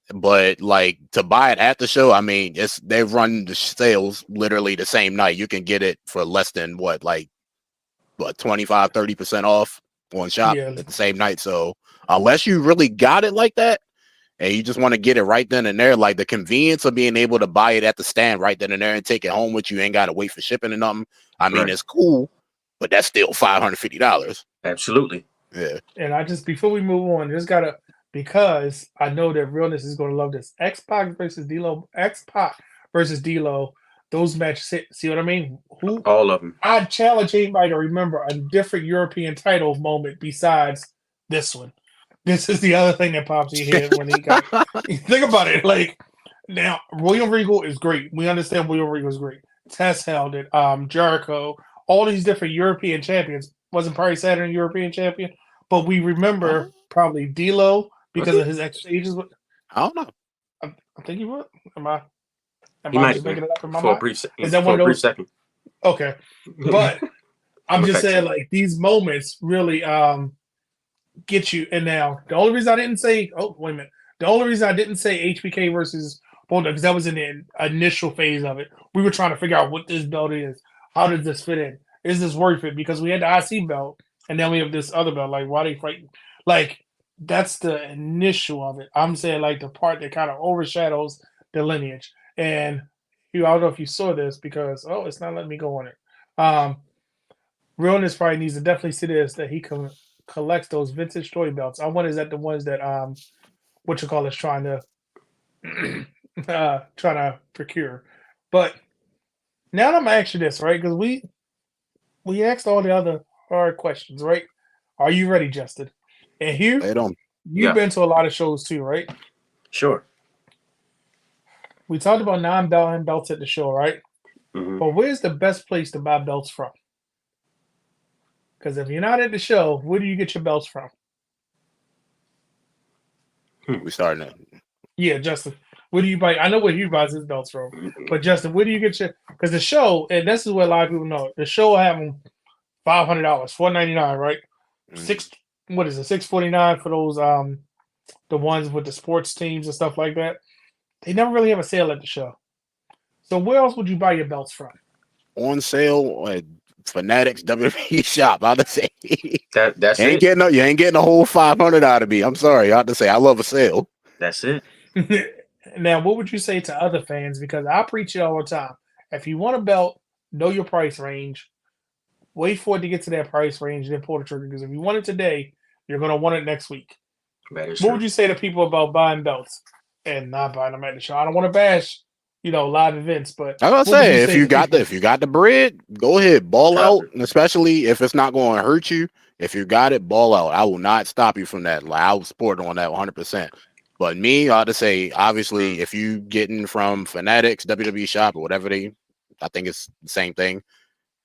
buy it at the show, I mean, they've run the sales literally the same night. You can get it for less than 25-30% off on shop at the same night. So unless you really got it like that and you just want to get it right then and there, like the convenience of being able to buy it at the stand right then and there and take it home with you, ain't got to wait for shipping and nothing. I mean, it's cool, but that's still $550. Absolutely. Yeah. And before we move on, because I know that Realness is going to love this. X-Pac versus D-Lo, those matches, see what I mean? All of them. I'd challenge anybody to remember a different European title moment besides this one. This is the other thing that pops in your head when he got. Think about it. Now, William Regal is great. We understand William Regal is great. Tess held it. Jericho, all these different European champions. Wasn't probably Saturn European champion, but we remember probably D'Lo because of his exchanges with. I don't know. I think he would. Am I just making it up in my for mind? a brief second. Is that one of those? Second. Okay, but I'm just saying, these moments really get you. And now the only reason I didn't say, the only reason I didn't say HBK versus Bulldog, because that was in the initial phase of it. We were trying to figure out what this belt is. How does this fit in? Is this worth it? Because we had the IC belt, and then we have this other belt. Why they fighting? That's the initial of it. I'm saying the part that kind of overshadows the lineage. And I don't know if you saw this, because it's not letting me go on it. Realness probably needs to definitely see this, that he collects those vintage toy belts. I wonder, is that the ones that trying to procure. But now I'm gonna ask you this, right? Because we asked all the other hard questions, right? Are you ready, Justin? And here, you've been to a lot of shows too, right? Sure. We talked about non-belt belts at the show, right? Mm-hmm. But where's the best place to buy belts from? Because if you're not at the show, where do you get your belts from? We starting it. Yeah, Justin. Where do you buy? I know where he buys his belts from, but Justin, where do you get your? Because the show, and this is what a lot of people know, the show will have them $500, $499, right? What is it? $649 for those the ones with the sports teams and stuff like that. They never really have a sale at the show. So where else would you buy your belts from? On sale at Fanatics WWE shop. I'd say that's you ain't getting a whole $500 out of me. I'm sorry. I have to say I love a sale. That's it. Now, what would you say to other fans? Because I preach it all the time. If you want a belt, know your price range. Wait for it to get to that price range, and then pull the trigger. Because if you want it today, you're going to want it next week. What would you say to people about buying belts and not buying them at the show? I don't want to bash, live events, but I gotta say, if you got the bread, go ahead, ball out. Especially if it's not going to hurt you. If you got it, ball out. I will not stop you from that. I will support on that 100%. But me, I ought to say, obviously, if you getting from Fanatics, WWE shop, or whatever I think it's the same thing.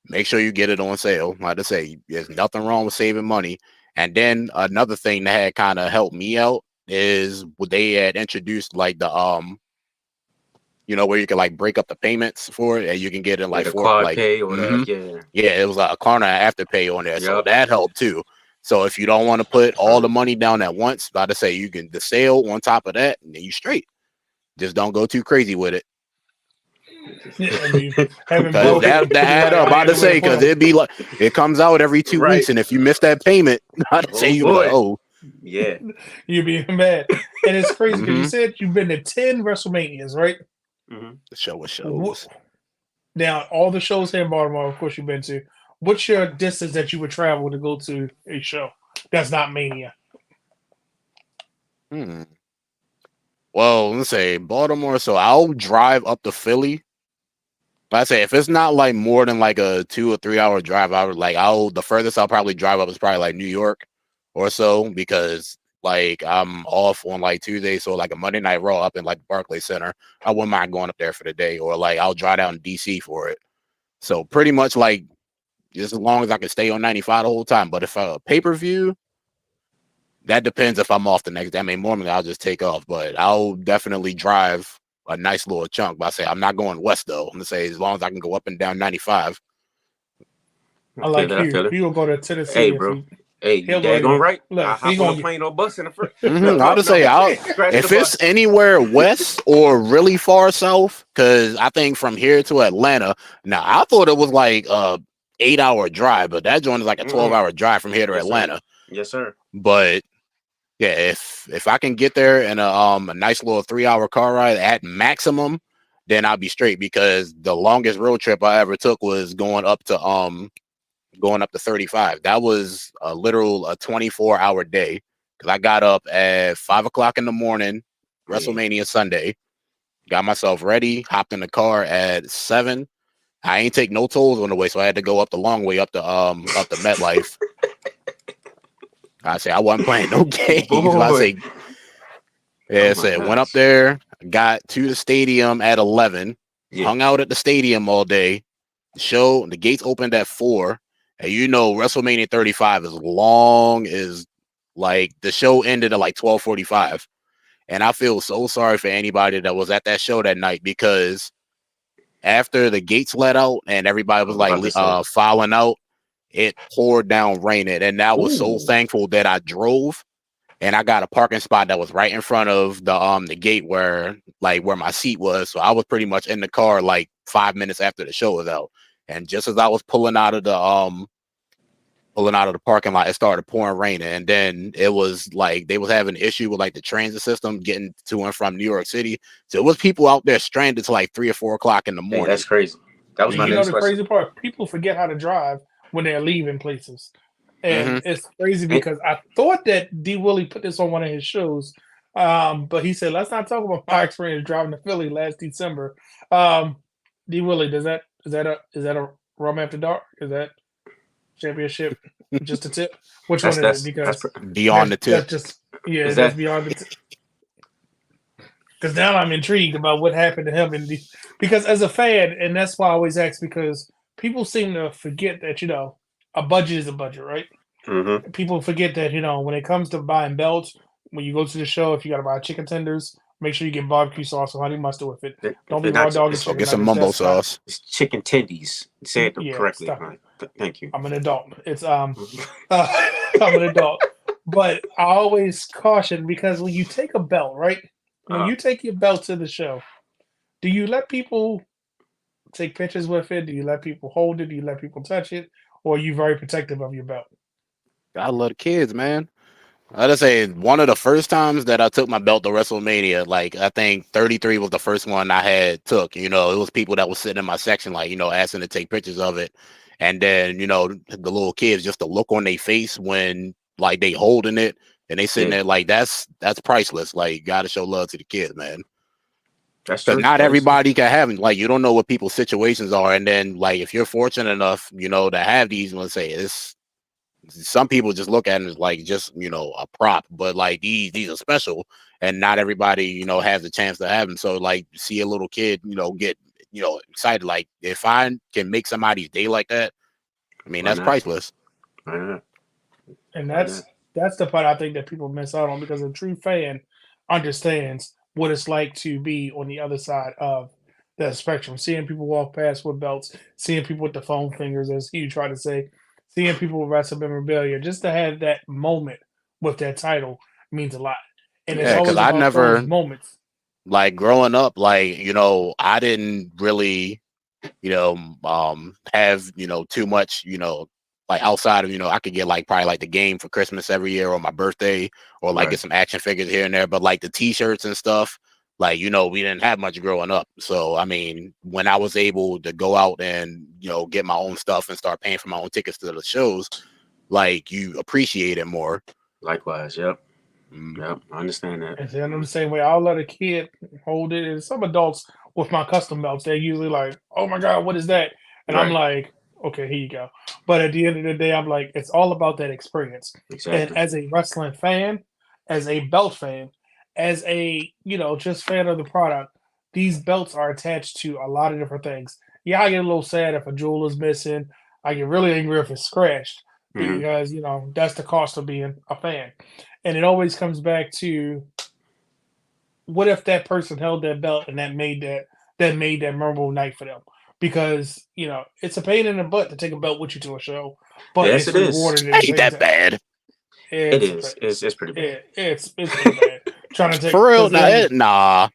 Make sure you get it on sale. Like I say, there's nothing wrong with saving money. And then another thing that had kind of helped me out is they had introduced the where you can break up the payments for it, and you can get it pay or whatever. Yeah, it was a Klarna Afterpay on there, so that helped too. So if you don't want to put all the money down at once, about to say you can the sale on top of that, and then you straight. Just don't go too crazy with it. That add up. About to say, because it'd be it comes out every 2 weeks, and if you miss that payment, I'd say you yeah, you'd be mad. And it's crazy because you said you've been to 10 WrestleManias, right? The show was shows. Now, all the shows here in Baltimore, of course, you've been to. What's your distance that you would travel to go to a show that's not Mania? Well, let's say Baltimore. So I'll drive up to Philly. But I say if it's not more than a 2 or 3 hour drive, I would the furthest I'll probably drive up is probably New York or so because like I'm off on like Tuesday, so like a Monday Night Raw up in like Barclays Center, I wouldn't mind going up there for the day, or like I'll drive down to DC for it. So pretty much like just as long as I can stay on 95 the whole time. But if a pay-per-view, that depends if I'm off the next day. I mean, normally I'll just take off, but I'll definitely drive a nice little chunk. But I say I'm not going west though. I'm gonna say as long as I can go up and down 95. I like you. He will go to Tennessee. Hey, bro. Hey, you daggone right. I'll hop on a plane or bus in the first. I'll just say, if it's anywhere west or really far south, because I think from here to Atlanta, now I thought it was like a 8-hour drive, but that joint is like a 12-hour drive from here to Atlanta. Yes, sir. But yeah, if I can get there in a nice little 3-hour car ride at maximum, then I'll be straight, because the longest road trip I ever took was going up to 35. That was a 24-hour day, because I got up at 5 o'clock in the morning, WrestleMania Sunday, got myself ready, hopped in the car at 7. I ain't take no tolls on the way, so I had to go up the long way up the MetLife. I say I wasn't playing no games. So I say, went up there, got to the stadium at 11, hung out at the stadium all day. The gates opened at 4. And WrestleMania 35 is long, is like the show ended at like 12:45. And I feel so sorry for anybody that was at that show that night, because after the gates let out and everybody was like filing out, it poured down raining. And I was so thankful that I drove, and I got a parking spot that was right in front of the gate where my seat was. So I was pretty much in the car like 5 minutes after the show was out. And just as I was pulling out of the parking lot, it started pouring rain. And then it was like they was having an issue with like the transit system getting to and from New York City. So it was people out there stranded to like 3 or 4 o'clock in the morning. Hey, that's crazy. That was the crazy part. People forget how to drive when they're leaving places. And it's crazy because I thought that D. Willie put this on one of his shows. But he said, let's not talk about my experience driving to Philly last December. D. Willie, is that a Rum After Dark? Is that championship just a tip? Which one is it? Because beyond the tip. That's beyond the tip. Because now I'm intrigued about what happened to him. Because as a fan, and that's why I always ask, because people seem to forget that, a budget is a budget, right? Mm-hmm. People forget that, when it comes to buying belts, when you go to the show, if you got to buy chicken tenders, make sure you get barbecue sauce or honey mustard with it. Don't be raw dog and chicken. Get some mumbo sauce. It's chicken tendies. Say it correctly. Thank you. I'm an adult. I'm an adult. But I always caution, because when you take a belt, right? When you take your belt to the show, do you let people take pictures with it? Do you let people hold it? Do you let people touch it? Or are you very protective of your belt? I love the kids, man. I just say one of the first times that I took my belt to WrestleMania, like I think 33 was the first one I had took. It was people that was sitting in my section, like, asking to take pictures of it. And then, the little kids, just the look on their face when like they holding it and they sitting there, like that's priceless. Like, gotta show love to the kids, man. That's true. Not everybody can have it. Like, you don't know what people's situations are. And then like if you're fortunate enough, to have these, let's say it's, some people just look at it as like just a prop, but like these are special, and not everybody has the chance to have them. So like see a little kid get excited, like if I can make somebody's day like that, I mean that's priceless. And that's the part I think that people miss out on, because a true fan understands what it's like to be on the other side of the spectrum, seeing people walk past with belts, seeing people with the foam fingers, as you try to say, seeing people with wrestling memorabilia, just to have that moment with that title means a lot. And it's always about those moments. Like growing up, like, I didn't really, have, too much, like outside of, I could get like probably like the game for Christmas every year or my birthday, or like get some action figures here and there. But like the t-shirts and stuff, like, we didn't have much growing up. So, I mean, when I was able to go out and, get my own stuff and start paying for my own tickets to the shows, like you appreciate it more. Likewise. Yep. Yep. I understand that. And I'm the same way. I'll let a kid hold it. And some adults with my custom belts, they're usually like, oh my God, what is that? And I'm like, okay, here you go. But at the end of the day, I'm like, it's all about that experience. Exactly. And as a wrestling fan, as a belt fan, as a just fan of the product, these belts are attached to a lot of different things. Yeah, I get a little sad if a jewel is missing. I get really angry if it's scratched Mhm. because that's the cost of being a fan. And it always comes back to what if that person held that belt and that made that memorable night for them? Because it's a pain in the butt to take a belt with you to a show, but Yes, it's it is. rewarded at the Ain't same that time. bad. It It's is. It's pretty bad. it's pretty bad. Trying to take For real, 'cause then nah.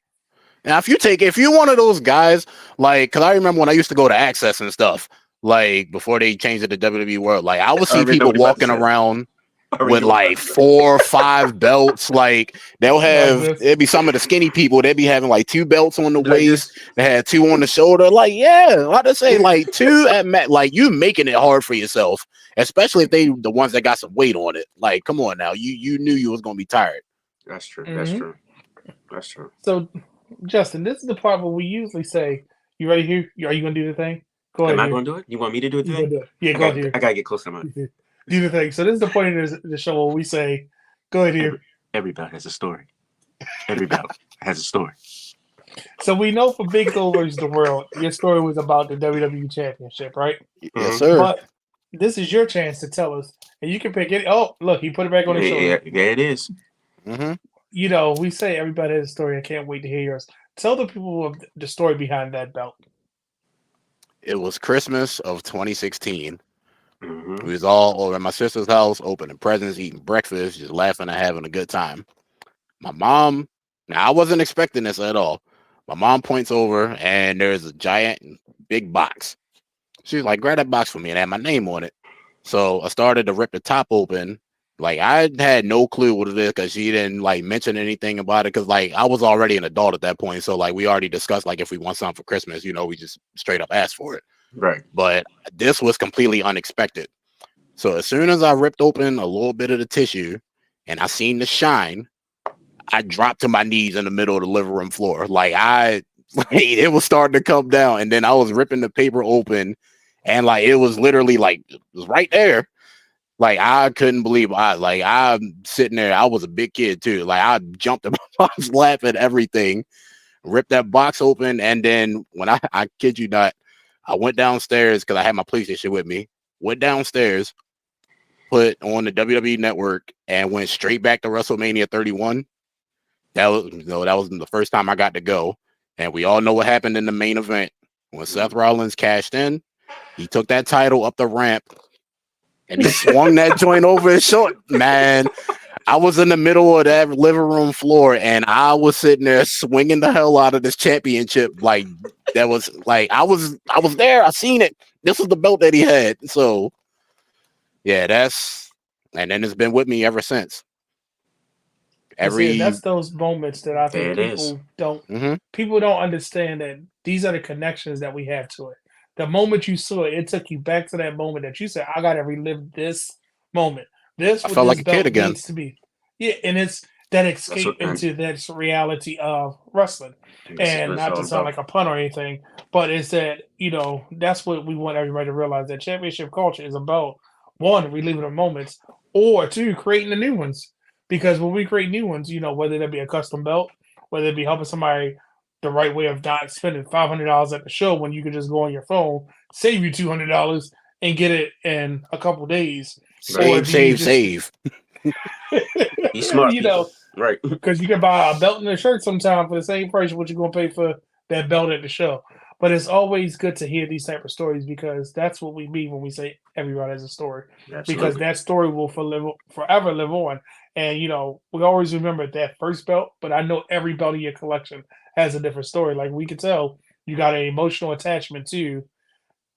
Now, if you're one of those guys, like, cause I remember when I used to go to Access and stuff, like before they changed it to WWE World, like I would I see already know people what you're about to walking say. around I already with know what you're like about to say. 4 or 5 belts. Like they'll like have, this. it'd be some of the skinny people. They'd be having like 2 belts on the Like waist. this. They had 2 on the shoulder. Like, yeah, I just say like 2 at like you making it hard for yourself, especially if they the ones that got some weight on it. Like, come on now, you knew you was gonna be tired. That's true. That's hmm true. That's true. So, Justin, this is the part where we usually say, "You ready here? Are you gonna do the thing? Go Am ahead I here. going to do it? You want me to do it You gonna today? do it? Yeah, go ahead here. I gotta get close to my. Do the thing." So this is the point of the show where we say, "Go ahead here." Every belt has a story. Every belt has a story. So we know for Big Gold versus the World, your story was about the WWE Championship, right? Yes, Mhm. sir. But this is your chance to tell us, and you can pick it. Oh, look, he put it back on his shoulder. Yeah, it is. hmm We say everybody has a story. I can't wait to hear yours. Tell the people of the story behind that belt. It was Christmas of 2016. hmm We was all over at my sister's house, opening presents, eating breakfast, just laughing and having a good time. My mom, now I wasn't expecting this at all. My mom points over and there's a giant big box. She's like, grab that box for me, and it had my name on it. So I started to rip the top open. Like I had no clue what it is because she didn't like mention anything about it. Cause like I was already an adult at that point. So like we already discussed like if we want something for Christmas, we just straight up asked for it. Right. But this was completely unexpected. So as soon as I ripped open a little bit of the tissue and I seen the shine, I dropped to my knees in the middle of the living room floor. It was starting to come down, and then I was ripping the paper open, and like it was literally like it was right there. Like I couldn't believe I'm sitting there. I was a big kid too. Like I jumped in my mom's lap at everything, ripped that box open, and then when I kid you not, I went downstairs because I had my PlayStation with me. Went downstairs, put on the WWE Network, and went straight back to WrestleMania 31. That was the first time I got to go, and we all know what happened in the main event when Seth Rollins cashed in. He took that title up the ramp, and he swung that joint over his shoulder. Man, I was in the middle of that living room floor, and I was sitting there swinging the hell out of this championship. Like that was like I was there. I seen it. This was the belt that he had. So yeah, and then it's been with me ever since. That's those moments that I think There it is. people don't understand that these are the connections that we have to it. The moment you saw it, it took you back to that moment that you said, "I got to relive this moment. This I what felt this like a belt kid again. needs to be." Yeah, and it's that escape into that reality of wrestling, and not to sound like a pun or anything, but it's that that's what we want everybody to realize, that championship culture is about, one, reliving the moments, or two, creating the new ones. Because when we create new ones, whether that be a custom belt, whether it be helping somebody the right way of not spending $500 at the show when you can just go on your phone, save you $200 and get it in a couple days. Save. You smart people. Right. Because you can buy a belt and a shirt sometime for the same price what you're going to pay for that belt at the show. But it's always good to hear these type of stories, because that's what we mean when we say everybody has a story. Absolutely. Because that story will forever live on. And, we always remember that first belt, but I know every belt in your collection has a different story. Like we can tell you got an emotional attachment to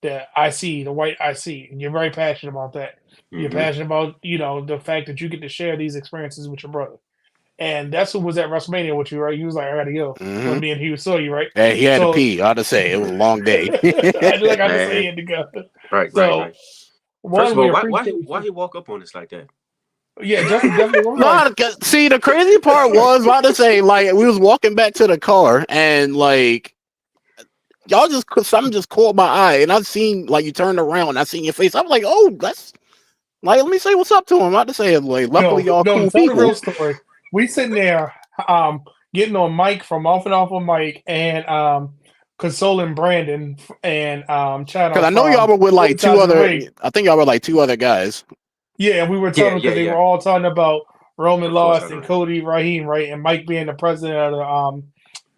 the IC, the white IC, and you're very passionate about that. You're passionate about, the fact that you get to share these experiences with your brother. And that's who was at WrestleMania with you, right? He was like, "I gotta go." When me and he saw you, right? Hey, he had to pee. I had to say it was a long day. I just got to say he had to go. Right. First of all, why he walk up on us like that? Yeah, Justin definitely was. No, see, the crazy part was, I had to say, like, we was walking back to the car, and like, y'all just something just caught my eye, and I've seen like you turned around, and I seen your face. I'm like, oh, that's like, let me say what's up to him. I had to say, like, luckily y'all No. To cool tell the people. real story, we sitting there, getting on Mike from off and off on Mike, and consoling Brandon and Channel. Because I know y'all were with like two other. I think y'all were like two other guys. Yeah, and we were talking because they were all talking about Roman Loss and Cody Raheem, right? And Mike being the president of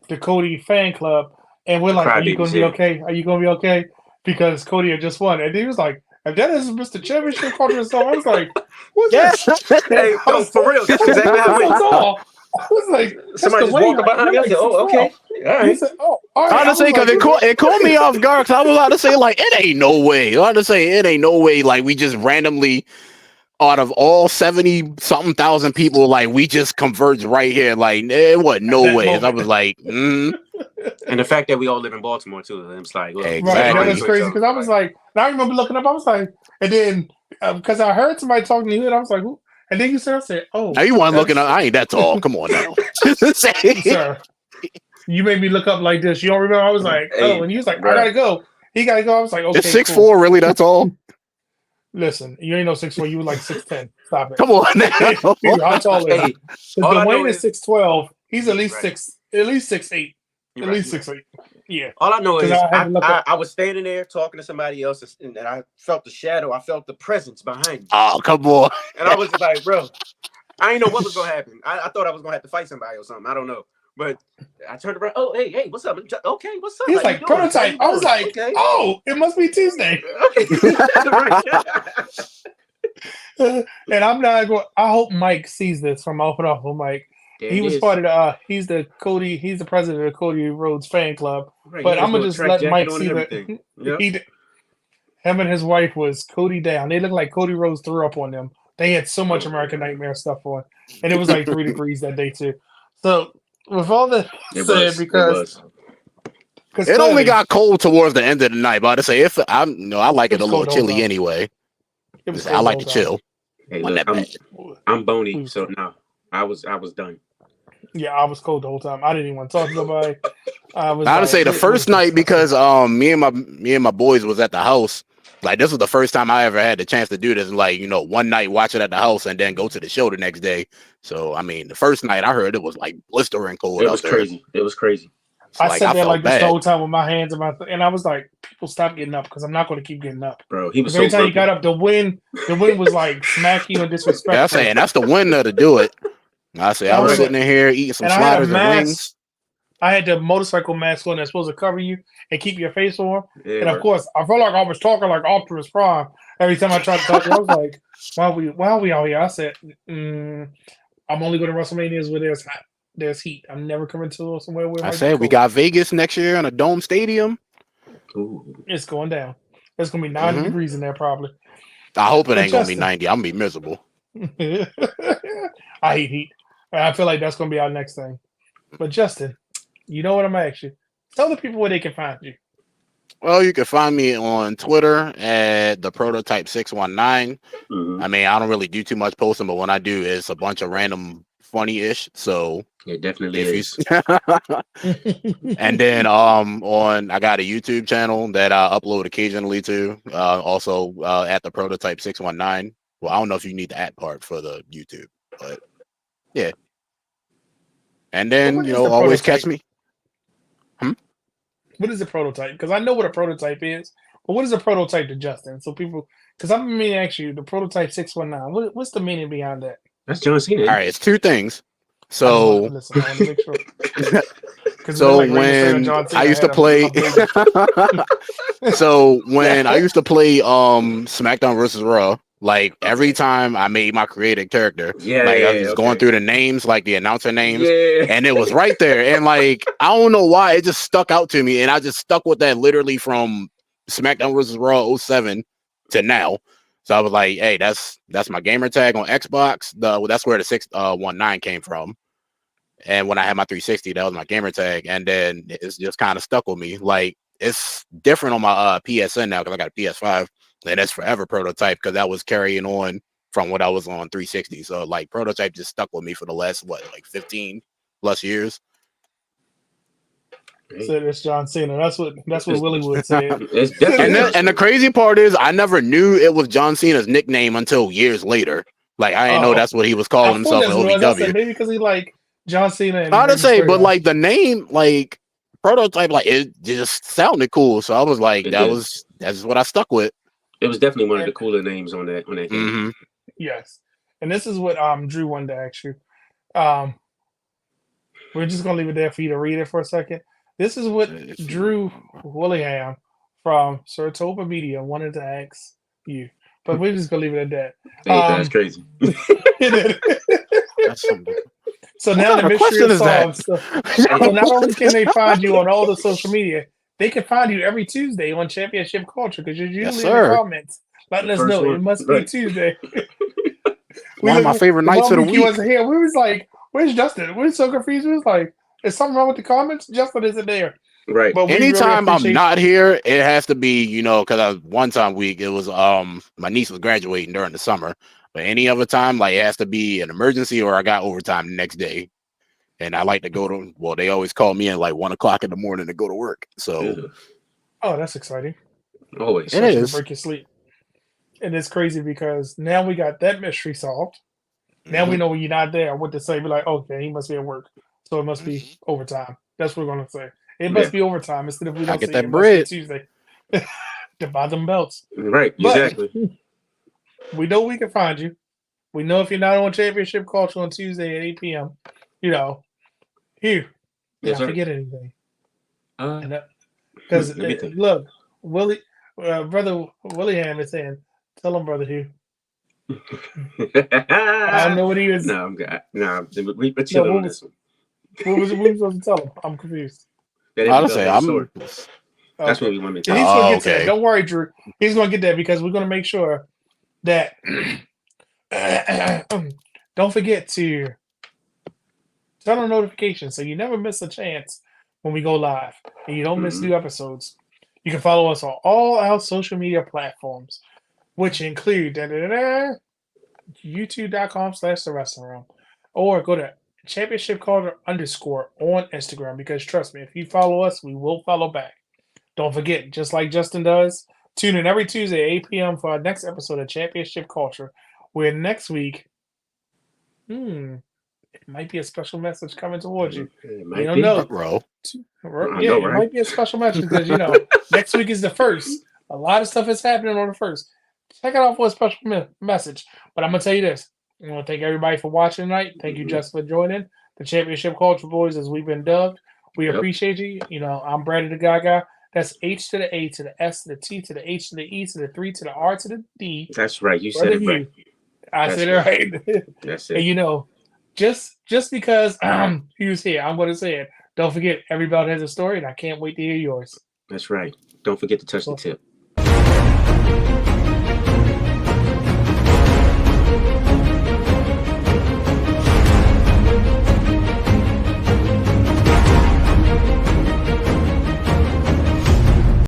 the Cody fan club. And we're like, are you going to be okay? Are you going to be okay? Because Cody had just won. And he was like, if that is Mr. Championship Culture and stuff, I was like, what's this? Hey, no, for real. That's exactly how it went. I was like, somebody just walking behind me. I said, oh, okay. All right. Said, oh, all right. I was to say, because it caught me off guard. Because I was about to say, like, it ain't no way. I was to say, it ain't no way. Like, we just randomly, out of all 70-something thousand people, like, we just converged right here. Like, it wasn't no way. I was like, And the fact that we all live in Baltimore, too. It's like, look, exactly. Right, that was crazy. Because I was like, I remember looking up, I was like, and then, because I heard somebody talking to you, and I was like, who? And then you said, oh. Now you weren't looking up. I ain't that tall. Come on now. Sir, you made me look up like this. You don't remember? I was like, oh, and he was like, I gotta go. He gotta go. I was like, okay. It's 6'4", really? That's all? Listen, you ain't no 6'4". You were like 6'10". Stop it. Come on now. How tall is he? Dwayne is 6'12". He's at least 6'8". At least 6'8". Yeah. All I know is I was standing there talking to somebody else, and I felt the shadow. I felt the presence behind me. Oh, come on. And I was just like, bro, I didn't know what was going to happen. I thought I was going to have to fight somebody or something. I don't know. But I turned around. Oh, hey, what's up? Okay, what's up? He's like, prototype. I was like, okay. Oh, it must be Tuesday. And I'm not going. I hope Mike sees this from off and off of Mike. He was part of the. He's the president of the Cody Rhodes fan club. Right, but I'm gonna just let Mike see that. Yep. Him and his wife was Cody down. They looked like Cody Rhodes threw up on them. They had so much American Nightmare stuff on, and it was like 3 degrees that day too. So with all that said, because it only got cold towards the end of the night. But I say, if I like it a little chilly anyway. I like to chill. Hey, look, I'm bony, so no, I was done. Yeah, I was cold the whole time. I didn't even want to talk to nobody. I would say the first night because me and my boys was at the house. Like, this was the first time I ever had the chance to do this. Like, one night watch it at the house and then go to the show the next day. So I mean, the first night I heard it was like blistering cold. It was crazy. It was crazy. I sat there like this the whole time with my hands in my and I was like, people stop getting up because I'm not going to keep getting up. Bro, he was every time you got up, the wind was like smacking or disrespectful. Yeah, I'm saying that's the window to do it. I say I was sitting in here eating some sliders and wings. I had the motorcycle mask on that's supposed to cover you and keep your face warm. Yeah, and of course, I felt like I was talking like Optimus Prime every time I tried to talk to you. I was like, why are we out here? I said, I'm only going to WrestleManias where there's heat. I'm never coming to somewhere where I said we got Vegas next year in a dome stadium. Ooh. It's going down. It's going to be 90 degrees in there probably. I hope it ain't going to be 90. I'm going to be miserable. I hate heat. I feel like that's going to be our next thing. But Justin, you know what I'm going to ask you? Tell the people where they can find you. Well, you can find me on Twitter at the Prototype 619. I mean, I don't really do too much posting, but when I do, it's a bunch of random funny-ish. So it definitely is. And then I got a YouTube channel that I upload occasionally to. Also at the Prototype 619. Well, I don't know if you need the at part for the YouTube, but yeah. And then always catch me. What is a prototype? Because I know what a prototype is, but what is a prototype to Justin? So people, because I'm going to ask you, the Prototype 619. What's the meaning behind that? That's John Cena. All right, it's two things. So, so when I used to play, SmackDown versus Raw, like every time I made my created character, I was going through the names, like the announcer names, and it was right there. And like, I don't know why it just stuck out to me. And I just stuck with that literally from SmackDown versus Raw 07 to now. So I was like, hey, that's my gamer tag on Xbox. That's where the 619 came from. And when I had my 360, that was my gamer tag. And then it's just kind of stuck with me. Like, it's different on my PSN now because I got a PS5. And it's forever Prototype because that was carrying on from what I was on 360. So like Prototype just stuck with me for the last 15 plus years. said it's John Cena. That's what Willie would say. It's definitely And the crazy part is, I never knew it was John Cena's nickname until years later. Like, I didn't know that's what he was calling I thought himself in that's what I OVW. said, maybe because he like John Cena. And Hard to Rey say, but Mysterio. like the name, like Prototype, like it just sounded cool. So I was like, that's what I stuck with. It was definitely one of the cooler names on that game. Mm-hmm. Yes, and this is what Drew wanted to ask you. We're just gonna leave it there for you to read it for a second. This is what Drew Willingham from Saratoga Media wanted to ask you, but we're just gonna leave it at that. That's crazy. So now the mystery is solved. So not only can they find you on all the social media, they can find you every Tuesday on Championship Culture because you're usually in the comments letting us know it must be Tuesday. One of my favorite nights of the week. He wasn't here. We was like, "Where's Justin?" We're so confused. We was like, "Is something wrong with the comments?" Justin isn't there. Right. But anytime I'm not here, it has to be, because one time it was my niece was graduating during the summer. But any other time, like, it has to be an emergency or I got overtime the next day. And I like to go to, they always call me at like 1:00 in the morning to go to work. So, oh, that's exciting. Always. It is. To break your sleep. And it's crazy because now we got that mystery solved. Now we know when you're not there what to say. Be like, okay, he must be at work. So it must be overtime. That's what we're going to say. It must be overtime instead of we don't get say that it bread must be Tuesday. To buy them belts. Right, but exactly. We know we can find you. We know if you're not on Championship Culture on Tuesday at 8 p.m., Hugh, did I forget anything? Because look, Willie, brother Willingham is saying, tell him, brother Hugh. I don't know what he is. No, I'm good. No, we're chilling on this one. What was we supposed to tell him? I'm confused. Honestly, that's what we want me to tell him. He's going to get to that. Don't worry, Drew. He's going to get that because we're going to make sure that don't forget to turn on notifications so you never miss a chance when we go live and you don't miss new episodes. You can follow us on all our social media platforms, which include youtube.com/The Wrestling Room, or go to Championship Culture _ on Instagram, because trust me, if you follow us, we will follow back. Don't forget, just like Justin does, tune in every Tuesday at 8 p.m. for our next episode of Championship Culture, where next week, it might be a special message coming towards you. You don't know. Bro. It might be a special message because, next week is the first. A lot of stuff is happening on the first. Check it out for a special message. But I'm going to tell you this. I want to thank everybody for watching tonight. Thank you, Justin, for joining the Championship Culture Boys, as we've been dubbed. We appreciate you. I'm Brady the Gaga. That's H to the A to the S to the T to the H to the E to the 3 to the R to the D. That's right. You said it right. I said it right. That's it. And just because he was here, I'm going to say it. Don't forget, every belt has a story, and I can't wait to hear yours. That's right. Don't forget to touch the tip.